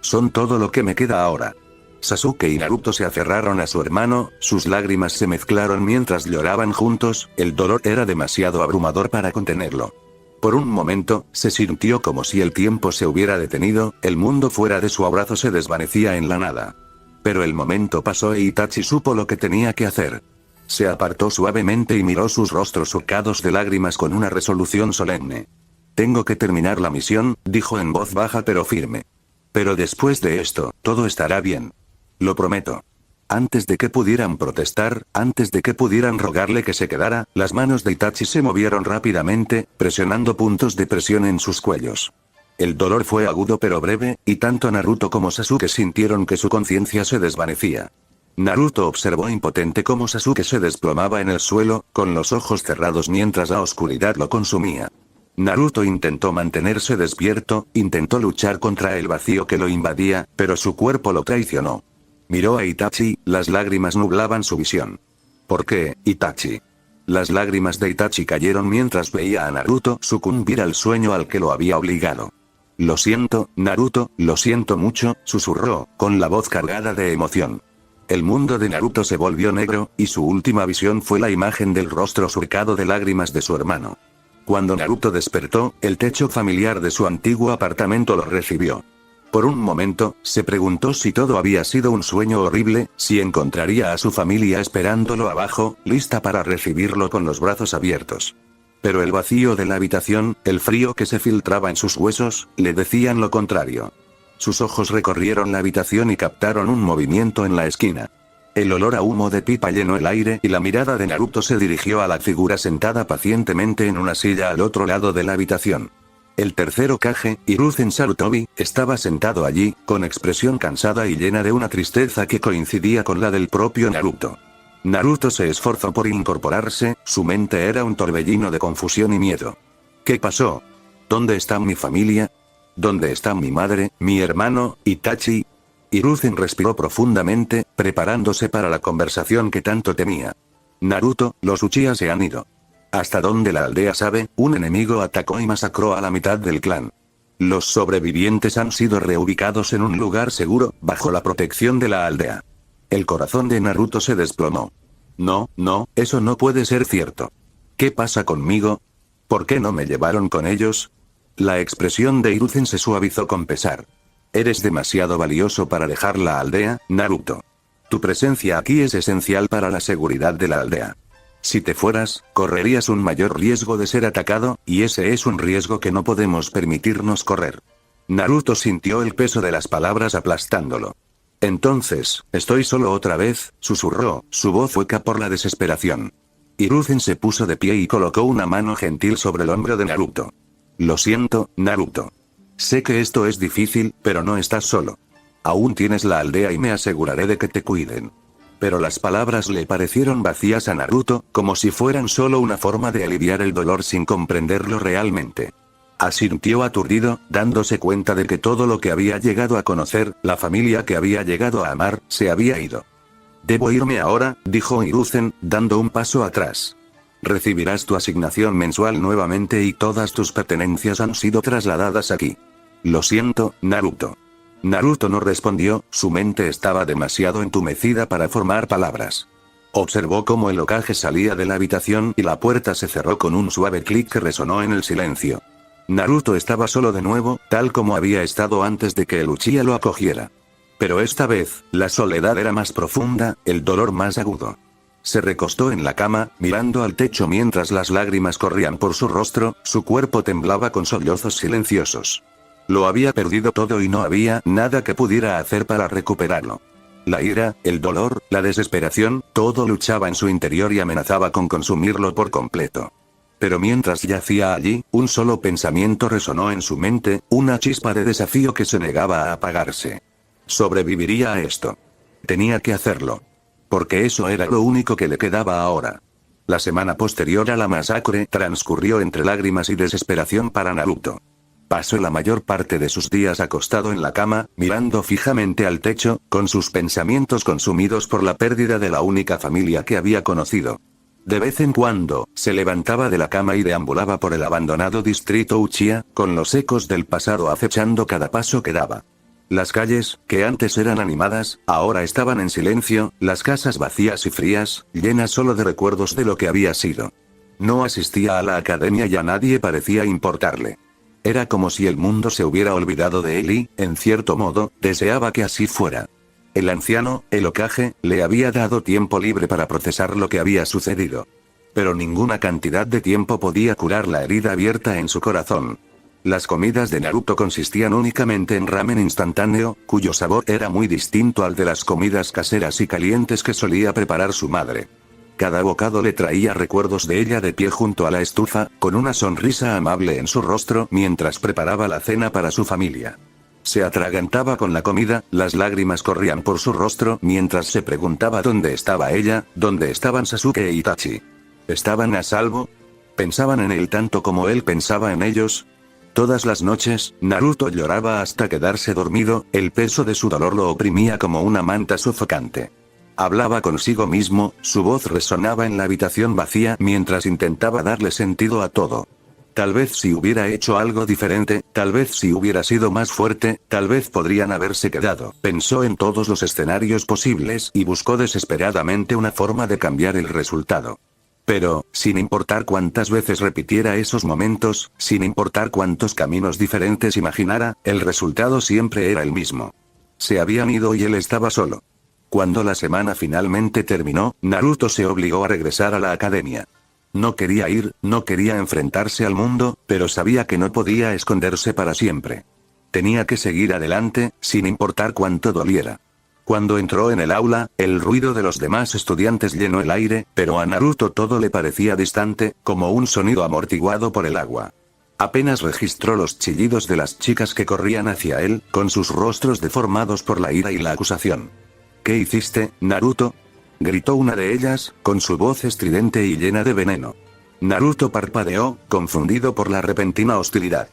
Son todo lo que me queda ahora. Sasuke y Naruto se aferraron a su hermano, sus lágrimas se mezclaron mientras lloraban juntos, el dolor era demasiado abrumador para contenerlo. Por un momento, se sintió como si el tiempo se hubiera detenido, el mundo fuera de su abrazo se desvanecía en la nada. Pero el momento pasó e Itachi supo lo que tenía que hacer. Se apartó suavemente y miró sus rostros surcados de lágrimas con una resolución solemne. Tengo que terminar la misión, dijo en voz baja pero firme. Pero después de esto, todo estará bien. Lo prometo. Antes de que pudieran protestar, antes de que pudieran rogarle que se quedara, las manos de Itachi se movieron rápidamente, presionando puntos de presión en sus cuellos. El dolor fue agudo pero breve, y tanto Naruto como Sasuke sintieron que su conciencia se desvanecía. Naruto observó impotente cómo Sasuke se desplomaba en el suelo, con los ojos cerrados mientras la oscuridad lo consumía. Naruto intentó mantenerse despierto, intentó luchar contra el vacío que lo invadía, pero su cuerpo lo traicionó. Miró a Itachi, las lágrimas nublaban su visión. ¿Por qué, Itachi? Las lágrimas de Itachi cayeron mientras veía a Naruto sucumbir al sueño al que lo había obligado. Lo siento, Naruto, lo siento mucho, susurró, con la voz cargada de emoción. El mundo de Naruto se volvió negro, y su última visión fue la imagen del rostro surcado de lágrimas de su hermano. Cuando Naruto despertó, el techo familiar de su antiguo apartamento lo recibió. Por un momento, se preguntó si todo había sido un sueño horrible, si encontraría a su familia esperándolo abajo, lista para recibirlo con los brazos abiertos. Pero el vacío de la habitación, el frío que se filtraba en sus huesos, le decían lo contrario. Sus ojos recorrieron la habitación y captaron un movimiento en la esquina. El olor a humo de pipa llenó el aire y la mirada de Naruto se dirigió a la figura sentada pacientemente en una silla al otro lado de la habitación. El tercer Hokage, Hiruzen Sarutobi, estaba sentado allí, con expresión cansada y llena de una tristeza que coincidía con la del propio Naruto. Naruto se esforzó por incorporarse, su mente era un torbellino de confusión y miedo. ¿Qué pasó? ¿Dónde está mi familia? ¿Dónde está mi madre, mi hermano, Itachi? Hiruzen respiró profundamente, preparándose para la conversación que tanto temía. Naruto, los Uchiha se han ido. Hasta donde la aldea sabe, un enemigo atacó y masacró a la mitad del clan. Los sobrevivientes han sido reubicados en un lugar seguro, bajo la protección de la aldea. El corazón de Naruto se desplomó. No, eso no puede ser cierto. ¿Qué pasa conmigo? ¿Por qué no me llevaron con ellos? La expresión de Hiruzen se suavizó con pesar. Eres demasiado valioso para dejar la aldea, Naruto. Tu presencia aquí es esencial para la seguridad de la aldea. Si te fueras, correrías un mayor riesgo de ser atacado, y ese es un riesgo que no podemos permitirnos correr. Naruto sintió el peso de las palabras aplastándolo. Entonces, estoy solo otra vez, susurró, su voz hueca por la desesperación. Hiruzen se puso de pie y colocó una mano gentil sobre el hombro de Naruto. Lo siento, Naruto. Sé que esto es difícil, pero no estás solo. Aún tienes la aldea y me aseguraré de que te cuiden. Pero las palabras le parecieron vacías a Naruto, como si fueran solo una forma de aliviar el dolor sin comprenderlo realmente. Asintió aturdido, dándose cuenta de que todo lo que había llegado a conocer, la familia que había llegado a amar, se había ido. Debo irme ahora, dijo Hiruzen, dando un paso atrás. Recibirás tu asignación mensual nuevamente y todas tus pertenencias han sido trasladadas aquí. Lo siento, Naruto. Naruto no respondió, su mente estaba demasiado entumecida para formar palabras. Observó cómo el Hokage salía de la habitación y la puerta se cerró con un suave clic que resonó en el silencio. Naruto estaba solo de nuevo, tal como había estado antes de que el Uchiha lo acogiera. Pero esta vez, la soledad era más profunda, el dolor más agudo. Se recostó en la cama, mirando al techo mientras las lágrimas corrían por su rostro, su cuerpo temblaba con sollozos silenciosos. Lo había perdido todo y no había nada que pudiera hacer para recuperarlo. La ira, el dolor, la desesperación, todo luchaba en su interior y amenazaba con consumirlo por completo. Pero mientras yacía allí, un solo pensamiento resonó en su mente, una chispa de desafío que se negaba a apagarse. Sobreviviría a esto. Tenía que hacerlo. Porque eso era lo único que le quedaba ahora. La semana posterior a la masacre transcurrió entre lágrimas y desesperación para Naruto. Pasó la mayor parte de sus días acostado en la cama, mirando fijamente al techo, con sus pensamientos consumidos por la pérdida de la única familia que había conocido. De vez en cuando, se levantaba de la cama y deambulaba por el abandonado distrito Uchiha, con los ecos del pasado acechando cada paso que daba. Las calles, que antes eran animadas, ahora estaban en silencio, las casas vacías y frías, llenas solo de recuerdos de lo que había sido. No asistía a la academia y a nadie parecía importarle. Era como si el mundo se hubiera olvidado de él y, en cierto modo, deseaba que así fuera. El anciano, el Hokage, le había dado tiempo libre para procesar lo que había sucedido. Pero ninguna cantidad de tiempo podía curar la herida abierta en su corazón. Las comidas de Naruto consistían únicamente en ramen instantáneo, cuyo sabor era muy distinto al de las comidas caseras y calientes que solía preparar su madre. Cada bocado le traía recuerdos de ella de pie junto a la estufa, con una sonrisa amable en su rostro mientras preparaba la cena para su familia. Se atragantaba con la comida, las lágrimas corrían por su rostro mientras se preguntaba dónde estaba ella, dónde estaban Sasuke e Itachi. ¿Estaban a salvo? ¿Pensaban en él tanto como él pensaba en ellos? Todas las noches, Naruto lloraba hasta quedarse dormido, el peso de su dolor lo oprimía como una manta sofocante. Hablaba consigo mismo, su voz resonaba en la habitación vacía mientras intentaba darle sentido a todo. Tal vez si hubiera hecho algo diferente, tal vez si hubiera sido más fuerte, tal vez podrían haberse quedado. Pensó en todos los escenarios posibles y buscó desesperadamente una forma de cambiar el resultado. Pero, sin importar cuántas veces repitiera esos momentos, sin importar cuántos caminos diferentes imaginara, el resultado siempre era el mismo. Se habían ido y él estaba solo. Cuando la semana finalmente terminó, Naruto se obligó a regresar a la academia. No quería ir, no quería enfrentarse al mundo, pero sabía que no podía esconderse para siempre. Tenía que seguir adelante, sin importar cuánto doliera. Cuando entró en el aula, el ruido de los demás estudiantes llenó el aire, pero a Naruto todo le parecía distante, como un sonido amortiguado por el agua. Apenas registró los chillidos de las chicas que corrían hacia él, con sus rostros deformados por la ira y la acusación. ¿Qué hiciste, Naruto?, gritó una de ellas, con su voz estridente y llena de veneno. Naruto parpadeó, confundido por la repentina hostilidad.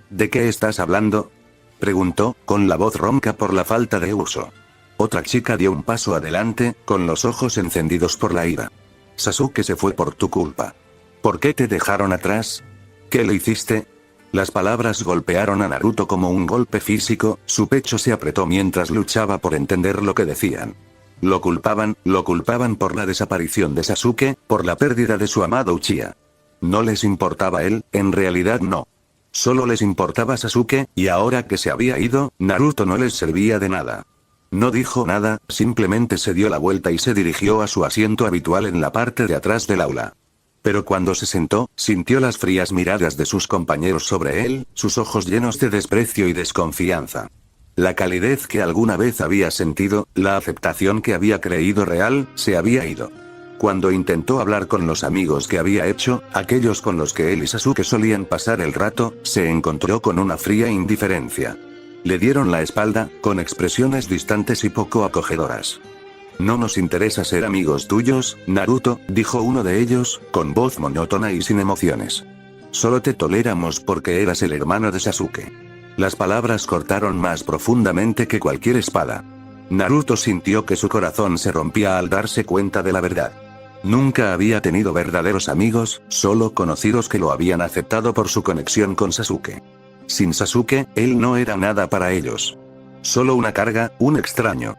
¿De qué estás hablando?, preguntó, con la voz ronca por la falta de uso. Otra chica dio un paso adelante, con los ojos encendidos por la ira. Sasuke se fue por tu culpa. ¿Por qué te dejaron atrás? ¿Qué le hiciste? Las palabras golpearon a Naruto como un golpe físico, su pecho se apretó mientras luchaba por entender lo que decían. Lo culpaban por la desaparición de Sasuke, por la pérdida de su amado Uchiha. No les importaba él, en realidad no. Solo les importaba Sasuke, y ahora que se había ido, Naruto no les servía de nada. No dijo nada, simplemente se dio la vuelta y se dirigió a su asiento habitual en la parte de atrás del aula. Pero cuando se sentó, sintió las frías miradas de sus compañeros sobre él, sus ojos llenos de desprecio y desconfianza. La calidez que alguna vez había sentido, la aceptación que había creído real, se había ido. Cuando intentó hablar con los amigos que había hecho, aquellos con los que él y Sasuke solían pasar el rato, se encontró con una fría indiferencia. Le dieron la espalda, con expresiones distantes y poco acogedoras. No nos interesa ser amigos tuyos, Naruto, dijo uno de ellos, con voz monótona y sin emociones. Solo te toleramos porque eras el hermano de Sasuke. Las palabras cortaron más profundamente que cualquier espada. Naruto sintió que su corazón se rompía al darse cuenta de la verdad. Nunca había tenido verdaderos amigos, solo conocidos que lo habían aceptado por su conexión con Sasuke. Sin Sasuke, él no era nada para ellos. Solo una carga, un extraño.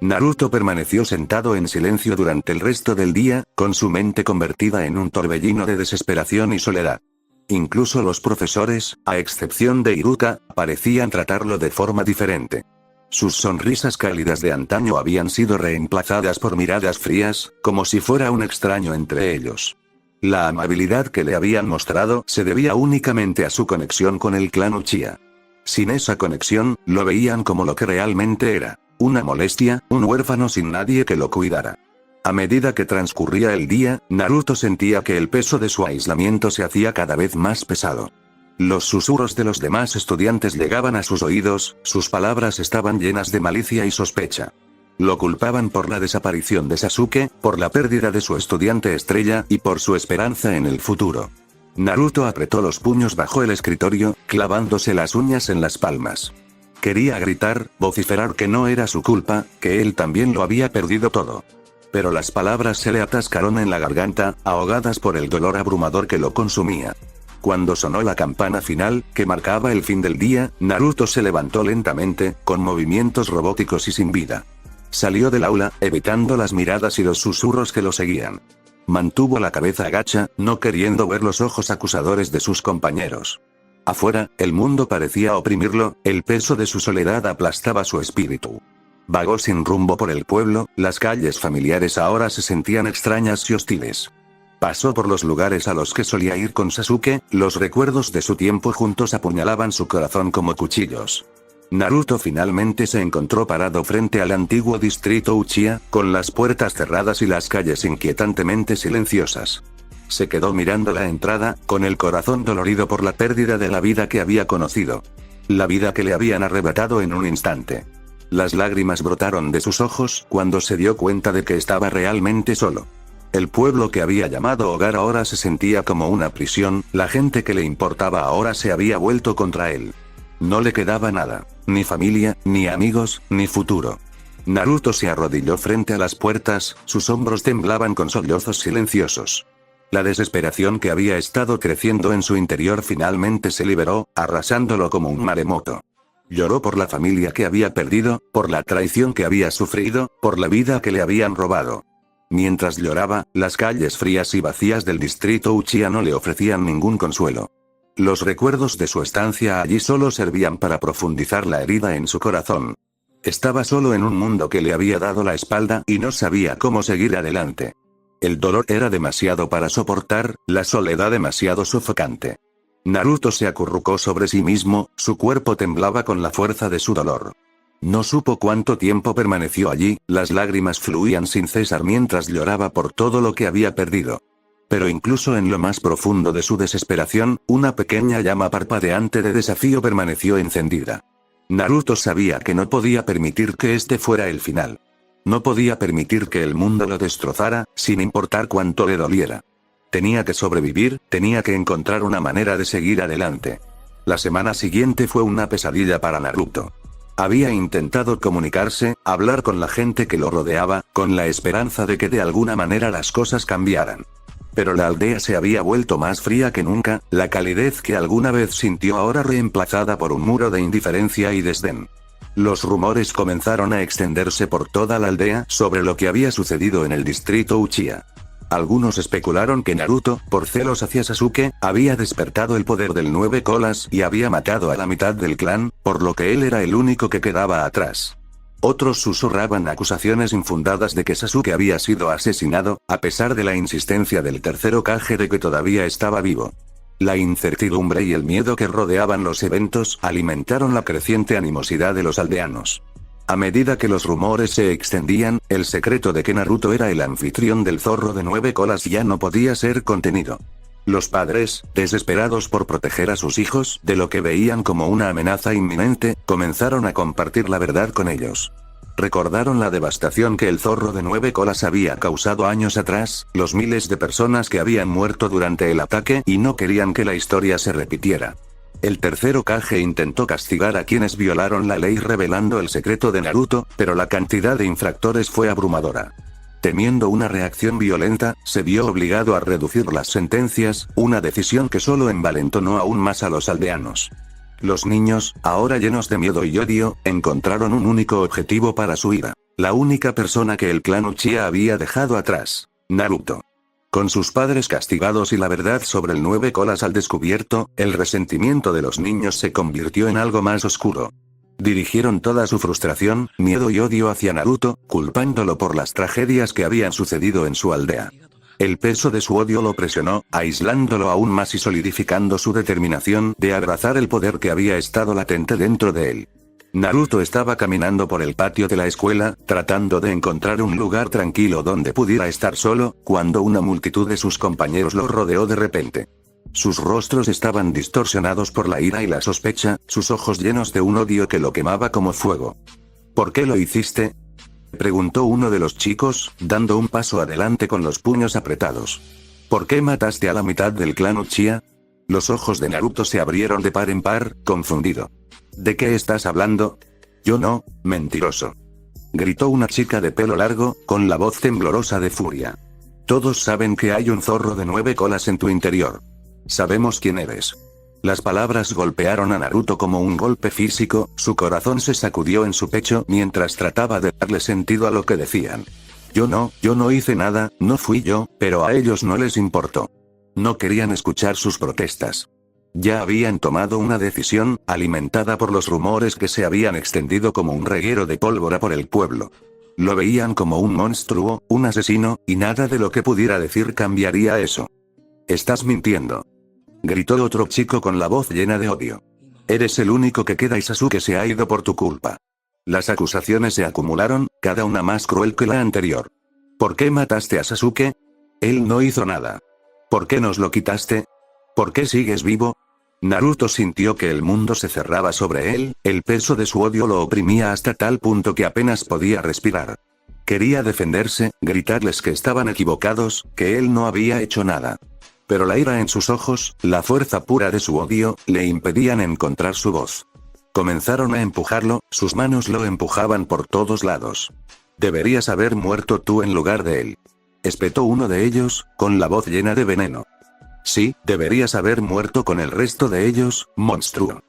Naruto permaneció sentado en silencio durante el resto del día, con su mente convertida en un torbellino de desesperación y soledad. Incluso los profesores, a excepción de Iruka, parecían tratarlo de forma diferente. Sus sonrisas cálidas de antaño habían sido reemplazadas por miradas frías, como si fuera un extraño entre ellos. La amabilidad que le habían mostrado se debía únicamente a su conexión con el clan Uchiha. Sin esa conexión, lo veían como lo que realmente era, una molestia, un huérfano sin nadie que lo cuidara. A medida que transcurría el día, Naruto sentía que el peso de su aislamiento se hacía cada vez más pesado. Los susurros de los demás estudiantes llegaban a sus oídos, sus palabras estaban llenas de malicia y sospecha. Lo culpaban por la desaparición de Sasuke, por la pérdida de su estudiante estrella y por su esperanza en el futuro. Naruto apretó los puños bajo el escritorio, clavándose las uñas en las palmas. Quería gritar, vociferar que no era su culpa, que él también lo había perdido todo. Pero las palabras se le atascaron en la garganta, ahogadas por el dolor abrumador que lo consumía. Cuando sonó la campana final, que marcaba el fin del día, Naruto se levantó lentamente, con movimientos robóticos y sin vida. Salió del aula, evitando las miradas y los susurros que lo seguían. Mantuvo la cabeza agacha, no queriendo ver los ojos acusadores de sus compañeros. Afuera, el mundo parecía oprimirlo, el peso de su soledad aplastaba su espíritu. Vagó sin rumbo por el pueblo, las calles familiares ahora se sentían extrañas y hostiles. Pasó por los lugares a los que solía ir con Sasuke, los recuerdos de su tiempo juntos apuñalaban su corazón como cuchillos. Naruto finalmente se encontró parado frente al antiguo distrito Uchiha, con las puertas cerradas y las calles inquietantemente silenciosas. Se quedó mirando la entrada, con el corazón dolorido por la pérdida de la vida que había conocido. La vida que le habían arrebatado en un instante. Las lágrimas brotaron de sus ojos cuando se dio cuenta de que estaba realmente solo. El pueblo que había llamado hogar ahora se sentía como una prisión, la gente que le importaba ahora se había vuelto contra él. No le quedaba nada, ni familia, ni amigos, ni futuro. Naruto se arrodilló frente a las puertas, sus hombros temblaban con sollozos silenciosos. La desesperación que había estado creciendo en su interior finalmente se liberó, arrasándolo como un maremoto. Lloró por la familia que había perdido, por la traición que había sufrido, por la vida que le habían robado. Mientras lloraba, las calles frías y vacías del distrito Uchiha no le ofrecían ningún consuelo. Los recuerdos de su estancia allí solo servían para profundizar la herida en su corazón. Estaba solo en un mundo que le había dado la espalda y no sabía cómo seguir adelante. El dolor era demasiado para soportar, la soledad demasiado sofocante. Naruto se acurrucó sobre sí mismo, su cuerpo temblaba con la fuerza de su dolor. No supo cuánto tiempo permaneció allí, las lágrimas fluían sin cesar mientras lloraba por todo lo que había perdido. Pero incluso en lo más profundo de su desesperación, una pequeña llama parpadeante de desafío permaneció encendida. Naruto sabía que no podía permitir que este fuera el final. No podía permitir que el mundo lo destrozara, sin importar cuánto le doliera. Tenía que sobrevivir, tenía que encontrar una manera de seguir adelante. La semana siguiente fue una pesadilla para Naruto. Había intentado comunicarse, hablar con la gente que lo rodeaba, con la esperanza de que de alguna manera las cosas cambiaran. Pero la aldea se había vuelto más fría que nunca, la calidez que alguna vez sintió ahora reemplazada por un muro de indiferencia y desdén. Los rumores comenzaron a extenderse por toda la aldea sobre lo que había sucedido en el distrito Uchiha. Algunos especularon que Naruto, por celos hacia Sasuke, había despertado el poder del Nueve Colas y había matado a la mitad del clan, por lo que él era el único que quedaba atrás. Otros susurraban acusaciones infundadas de que Sasuke había sido asesinado, a pesar de la insistencia del tercer Hokage de que todavía estaba vivo. La incertidumbre y el miedo que rodeaban los eventos alimentaron la creciente animosidad de los aldeanos. A medida que los rumores se extendían, el secreto de que Naruto era el anfitrión del zorro de 9 colas ya no podía ser contenido. Los padres, desesperados por proteger a sus hijos de lo que veían como una amenaza inminente, comenzaron a compartir la verdad con ellos. Recordaron la devastación que el zorro de 9 colas había causado años atrás, los miles de personas que habían muerto durante el ataque y no querían que la historia se repitiera. El tercer Hokage intentó castigar a quienes violaron la ley revelando el secreto de Naruto, pero la cantidad de infractores fue abrumadora. Temiendo una reacción violenta, se vio obligado a reducir las sentencias, una decisión que solo envalentonó aún más a los aldeanos. Los niños, ahora llenos de miedo y odio, encontraron un único objetivo para su ira. La única persona que el clan Uchiha había dejado atrás: Naruto. Con sus padres castigados y la verdad sobre el 9 colas al descubierto, el resentimiento de los niños se convirtió en algo más oscuro. Dirigieron toda su frustración, miedo y odio hacia Naruto, culpándolo por las tragedias que habían sucedido en su aldea. El peso de su odio lo presionó, aislándolo aún más y solidificando su determinación de abrazar el poder que había estado latente dentro de él. Naruto estaba caminando por el patio de la escuela, tratando de encontrar un lugar tranquilo donde pudiera estar solo, cuando una multitud de sus compañeros lo rodeó de repente. Sus rostros estaban distorsionados por la ira y la sospecha, sus ojos llenos de un odio que lo quemaba como fuego. ¿Por qué lo hiciste?, preguntó uno de los chicos, dando un paso adelante con los puños apretados. ¿Por qué mataste a la mitad del clan Uchiha? Los ojos de Naruto se abrieron de par en par, confundido. ¿De qué estás hablando? Yo no, mentiroso. Gritó una chica de pelo largo, con la voz temblorosa de furia. Todos saben que hay un zorro de 9 colas en tu interior. Sabemos quién eres. Las palabras golpearon a Naruto como un golpe físico, su corazón se sacudió en su pecho mientras trataba de darle sentido a lo que decían. Yo no hice nada, no fui yo, pero a ellos no les importó. No querían escuchar sus protestas. Ya habían tomado una decisión, alimentada por los rumores que se habían extendido como un reguero de pólvora por el pueblo. Lo veían como un monstruo, un asesino, y nada de lo que pudiera decir cambiaría eso. Estás mintiendo. Gritó otro chico con la voz llena de odio. Eres el único que queda y Sasuke se ha ido por tu culpa. Las acusaciones se acumularon, cada una más cruel que la anterior. ¿Por qué mataste a Sasuke? Él no hizo nada. ¿Por qué nos lo quitaste? ¿Por qué sigues vivo? Naruto sintió que el mundo se cerraba sobre él, el peso de su odio lo oprimía hasta tal punto que apenas podía respirar. Quería defenderse, gritarles que estaban equivocados, que él no había hecho nada. Pero la ira en sus ojos, la fuerza pura de su odio, le impedían encontrar su voz. Comenzaron a empujarlo, sus manos lo empujaban por todos lados. Deberías haber muerto tú en lugar de él. Espetó uno de ellos, con la voz llena de veneno. Sí, deberías haber muerto con el resto de ellos, monstruo.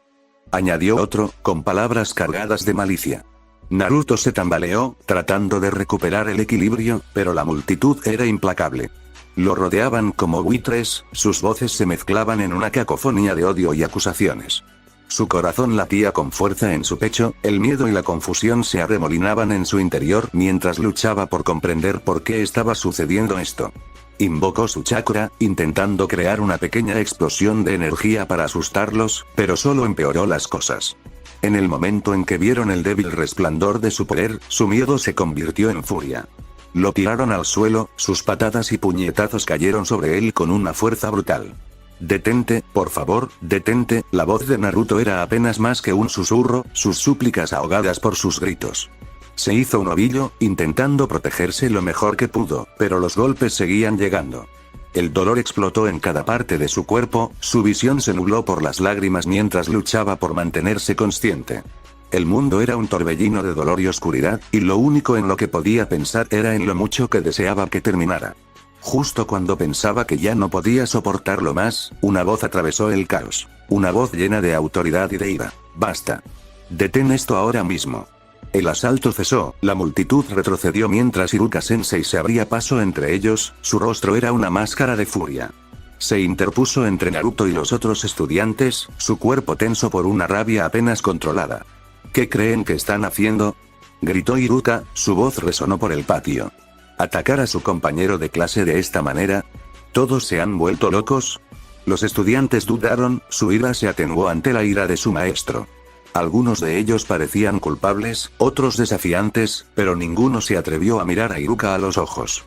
Añadió otro, con palabras cargadas de malicia. Naruto se tambaleó, tratando de recuperar el equilibrio, pero la multitud era implacable. Lo rodeaban como buitres, sus voces se mezclaban en una cacofonía de odio y acusaciones. Su corazón latía con fuerza en su pecho, el miedo y la confusión se arremolinaban en su interior mientras luchaba por comprender por qué estaba sucediendo esto. Invocó su chakra, intentando crear una pequeña explosión de energía para asustarlos, pero solo empeoró las cosas. En el momento en que vieron el débil resplandor de su poder, su miedo se convirtió en furia. Lo tiraron al suelo, sus patadas y puñetazos cayeron sobre él con una fuerza brutal. Detente, por favor, detente. La voz de Naruto era apenas más que un susurro, sus súplicas ahogadas por sus gritos. Se hizo un ovillo, intentando protegerse lo mejor que pudo, pero los golpes seguían llegando. El dolor explotó en cada parte de su cuerpo, su visión se nubló por las lágrimas mientras luchaba por mantenerse consciente. El mundo era un torbellino de dolor y oscuridad, y lo único en lo que podía pensar era en lo mucho que deseaba que terminara. Justo cuando pensaba que ya no podía soportarlo más, una voz atravesó el caos. Una voz llena de autoridad y de ira. Basta. Detén esto ahora mismo. El asalto cesó, la multitud retrocedió mientras Iruka-sensei se abría paso entre ellos, su rostro era una máscara de furia. Se interpuso entre Naruto y los otros estudiantes, su cuerpo tenso por una rabia apenas controlada. ¿Qué creen que están haciendo?, gritó Iruka, su voz resonó por el patio. ¿Atacar a su compañero de clase de esta manera? ¿Todos se han vuelto locos? Los estudiantes dudaron, su ira se atenuó ante la ira de su maestro. Algunos de ellos parecían culpables, otros desafiantes, pero ninguno se atrevió a mirar a Iruka a los ojos.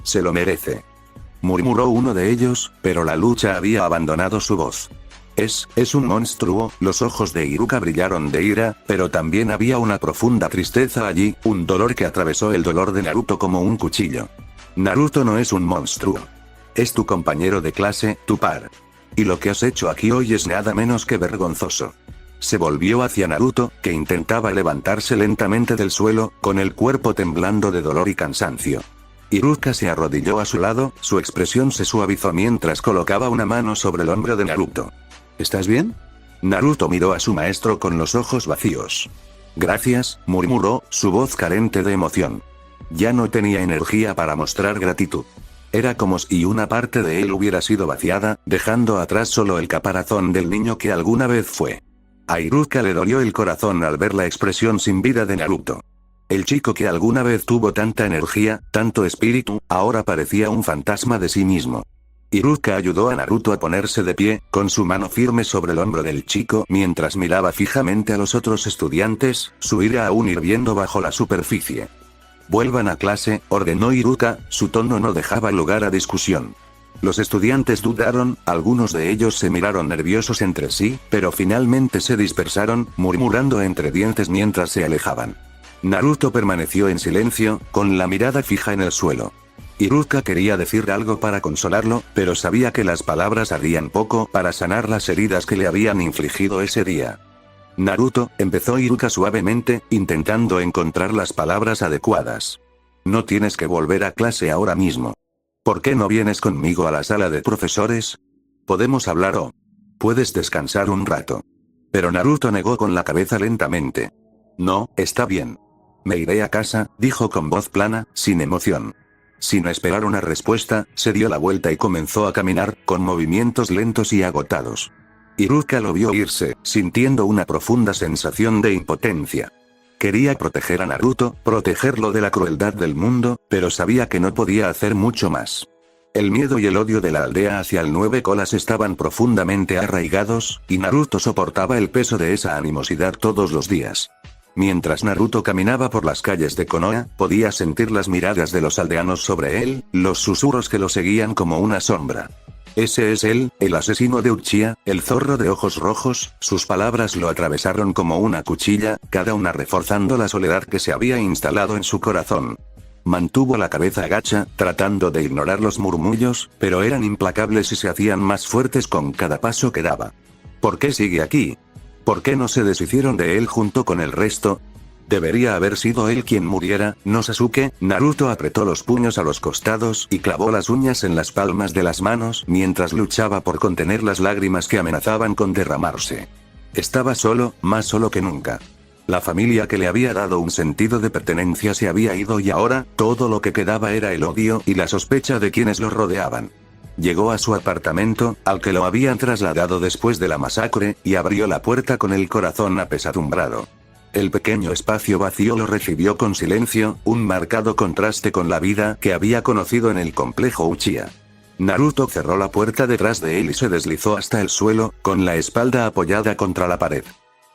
Se lo merece, murmuró uno de ellos, pero la lucha había abandonado su voz. Es un monstruo. Los ojos de Iruka brillaron de ira, pero también había una profunda tristeza allí, un dolor que atravesó el dolor de Naruto como un cuchillo. Naruto no es un monstruo. Es tu compañero de clase, tu par. Y lo que has hecho aquí hoy es nada menos que vergonzoso. Se volvió hacia Naruto, que intentaba levantarse lentamente del suelo, con el cuerpo temblando de dolor y cansancio. Iruka se arrodilló a su lado, su expresión se suavizó mientras colocaba una mano sobre el hombro de Naruto. ¿Estás bien? Naruto miró a su maestro con los ojos vacíos. Gracias, murmuró, su voz carente de emoción. Ya no tenía energía para mostrar gratitud. Era como si una parte de él hubiera sido vaciada, dejando atrás solo el caparazón del niño que alguna vez fue. A Iruka le dolió el corazón al ver la expresión sin vida de Naruto. El chico que alguna vez tuvo tanta energía, tanto espíritu, ahora parecía un fantasma de sí mismo. Iruka ayudó a Naruto a ponerse de pie, con su mano firme sobre el hombro del chico mientras miraba fijamente a los otros estudiantes, su ira aún hirviendo bajo la superficie. Vuelvan a clase, ordenó Iruka, su tono no dejaba lugar a discusión. Los estudiantes dudaron, algunos de ellos se miraron nerviosos entre sí, pero finalmente se dispersaron, murmurando entre dientes mientras se alejaban. Naruto permaneció en silencio, con la mirada fija en el suelo. Iruka quería decir algo para consolarlo, pero sabía que las palabras harían poco para sanar las heridas que le habían infligido ese día. Naruto, empezó Iruka suavemente, intentando encontrar las palabras adecuadas. No tienes que volver a clase ahora mismo. ¿Por qué no vienes conmigo a la sala de profesores? Podemos hablar o puedes descansar un rato. Pero Naruto negó con la cabeza lentamente. No, está bien. Me iré a casa, dijo con voz plana, sin emoción. Sin esperar una respuesta, se dio la vuelta y comenzó a caminar, con movimientos lentos y agotados. Iruka lo vio irse, sintiendo una profunda sensación de impotencia. Quería proteger a Naruto, protegerlo de la crueldad del mundo, pero sabía que no podía hacer mucho más. El miedo y el odio de la aldea hacia el Nueve Colas estaban profundamente arraigados, y Naruto soportaba el peso de esa animosidad todos los días. Mientras Naruto caminaba por las calles de Konoha, podía sentir las miradas de los aldeanos sobre él, los susurros que lo seguían como una sombra. Ese es él, el asesino de Uchiha, el zorro de ojos rojos. Sus palabras lo atravesaron como una cuchilla, cada una reforzando la soledad que se había instalado en su corazón. Mantuvo la cabeza agacha, tratando de ignorar los murmullos, pero eran implacables y se hacían más fuertes con cada paso que daba. ¿Por qué sigue aquí? ¿Por qué no se deshicieron de él junto con el resto? Debería haber sido él quien muriera, ¿no Sasuke? Naruto apretó los puños a los costados y clavó las uñas en las palmas de las manos mientras luchaba por contener las lágrimas que amenazaban con derramarse. Estaba solo, más solo que nunca. La familia que le había dado un sentido de pertenencia se había ido y ahora, todo lo que quedaba era el odio y la sospecha de quienes lo rodeaban. Llegó a su apartamento, al que lo habían trasladado después de la masacre, y abrió la puerta con el corazón apesadumbrado. El pequeño espacio vacío lo recibió con silencio, un marcado contraste con la vida que había conocido en el complejo Uchiha. Naruto cerró la puerta detrás de él y se deslizó hasta el suelo, con la espalda apoyada contra la pared.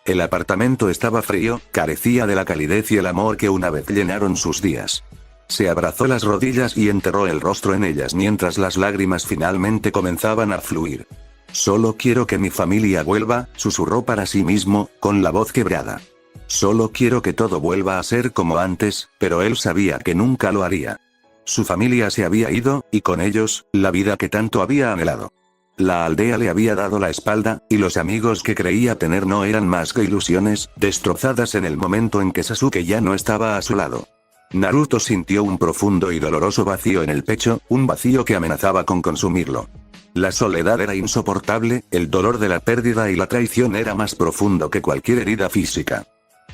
El apartamento estaba frío, carecía de la calidez y el amor que una vez llenaron sus días. Se abrazó las rodillas y enterró el rostro en ellas mientras las lágrimas finalmente comenzaban a fluir. Solo quiero que mi familia vuelva, susurró para sí mismo, con la voz quebrada. Solo quiero que todo vuelva a ser como antes, pero él sabía que nunca lo haría. Su familia se había ido, y con ellos, la vida que tanto había anhelado. La aldea le había dado la espalda, y los amigos que creía tener no eran más que ilusiones, destrozadas en el momento en que Sasuke ya no estaba a su lado. Naruto sintió un profundo y doloroso vacío en el pecho, un vacío que amenazaba con consumirlo. La soledad era insoportable, el dolor de la pérdida y la traición era más profundo que cualquier herida física.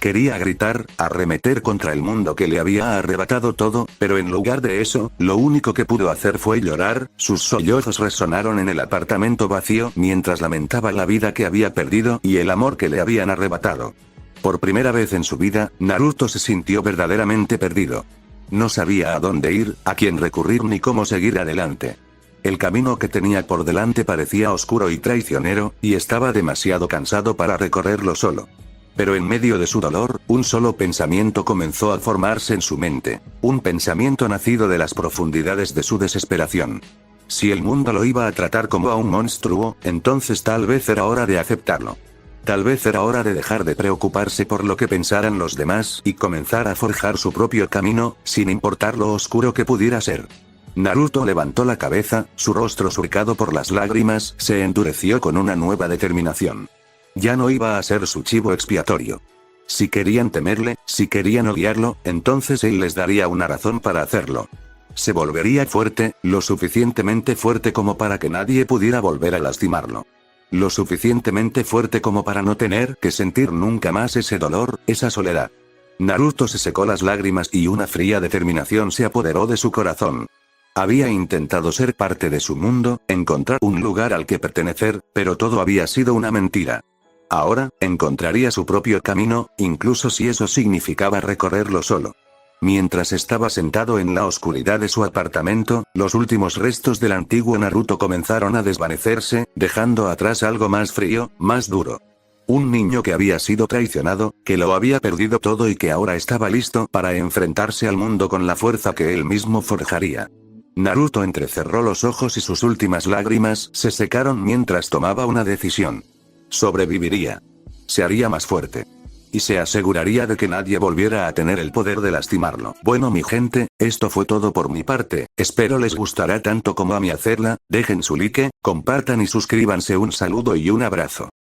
Quería gritar, arremeter contra el mundo que le había arrebatado todo, pero en lugar de eso, lo único que pudo hacer fue llorar, sus sollozos resonaron en el apartamento vacío mientras lamentaba la vida que había perdido y el amor que le habían arrebatado. Por primera vez en su vida, Naruto se sintió verdaderamente perdido. No sabía a dónde ir, a quién recurrir ni cómo seguir adelante. El camino que tenía por delante parecía oscuro y traicionero, y estaba demasiado cansado para recorrerlo solo. Pero en medio de su dolor, un solo pensamiento comenzó a formarse en su mente. Un pensamiento nacido de las profundidades de su desesperación. Si el mundo lo iba a tratar como a un monstruo, entonces tal vez era hora de aceptarlo. Tal vez era hora de dejar de preocuparse por lo que pensaran los demás y comenzar a forjar su propio camino, sin importar lo oscuro que pudiera ser. Naruto levantó la cabeza, su rostro surcado por las lágrimas, se endureció con una nueva determinación. Ya no iba a ser su chivo expiatorio. Si querían temerle, si querían odiarlo, entonces él les daría una razón para hacerlo. Se volvería fuerte, lo suficientemente fuerte como para que nadie pudiera volver a lastimarlo. Lo suficientemente fuerte como para no tener que sentir nunca más ese dolor, esa soledad. Naruto se secó las lágrimas y una fría determinación se apoderó de su corazón. Había intentado ser parte de su mundo, encontrar un lugar al que pertenecer, pero todo había sido una mentira. Ahora, encontraría su propio camino, incluso si eso significaba recorrerlo solo. Mientras estaba sentado en la oscuridad de su apartamento, los últimos restos del antiguo Naruto comenzaron a desvanecerse, dejando atrás algo más frío, más duro. Un niño que había sido traicionado, que lo había perdido todo y que ahora estaba listo para enfrentarse al mundo con la fuerza que él mismo forjaría. Naruto entrecerró los ojos y sus últimas lágrimas se secaron mientras tomaba una decisión. Sobreviviría. Se haría más fuerte. Y se aseguraría de que nadie volviera a tener el poder de lastimarlo. Bueno mi gente, esto fue todo por mi parte, espero les gustará tanto como a mí hacerla, dejen su like, compartan y suscríbanse, un saludo y un abrazo.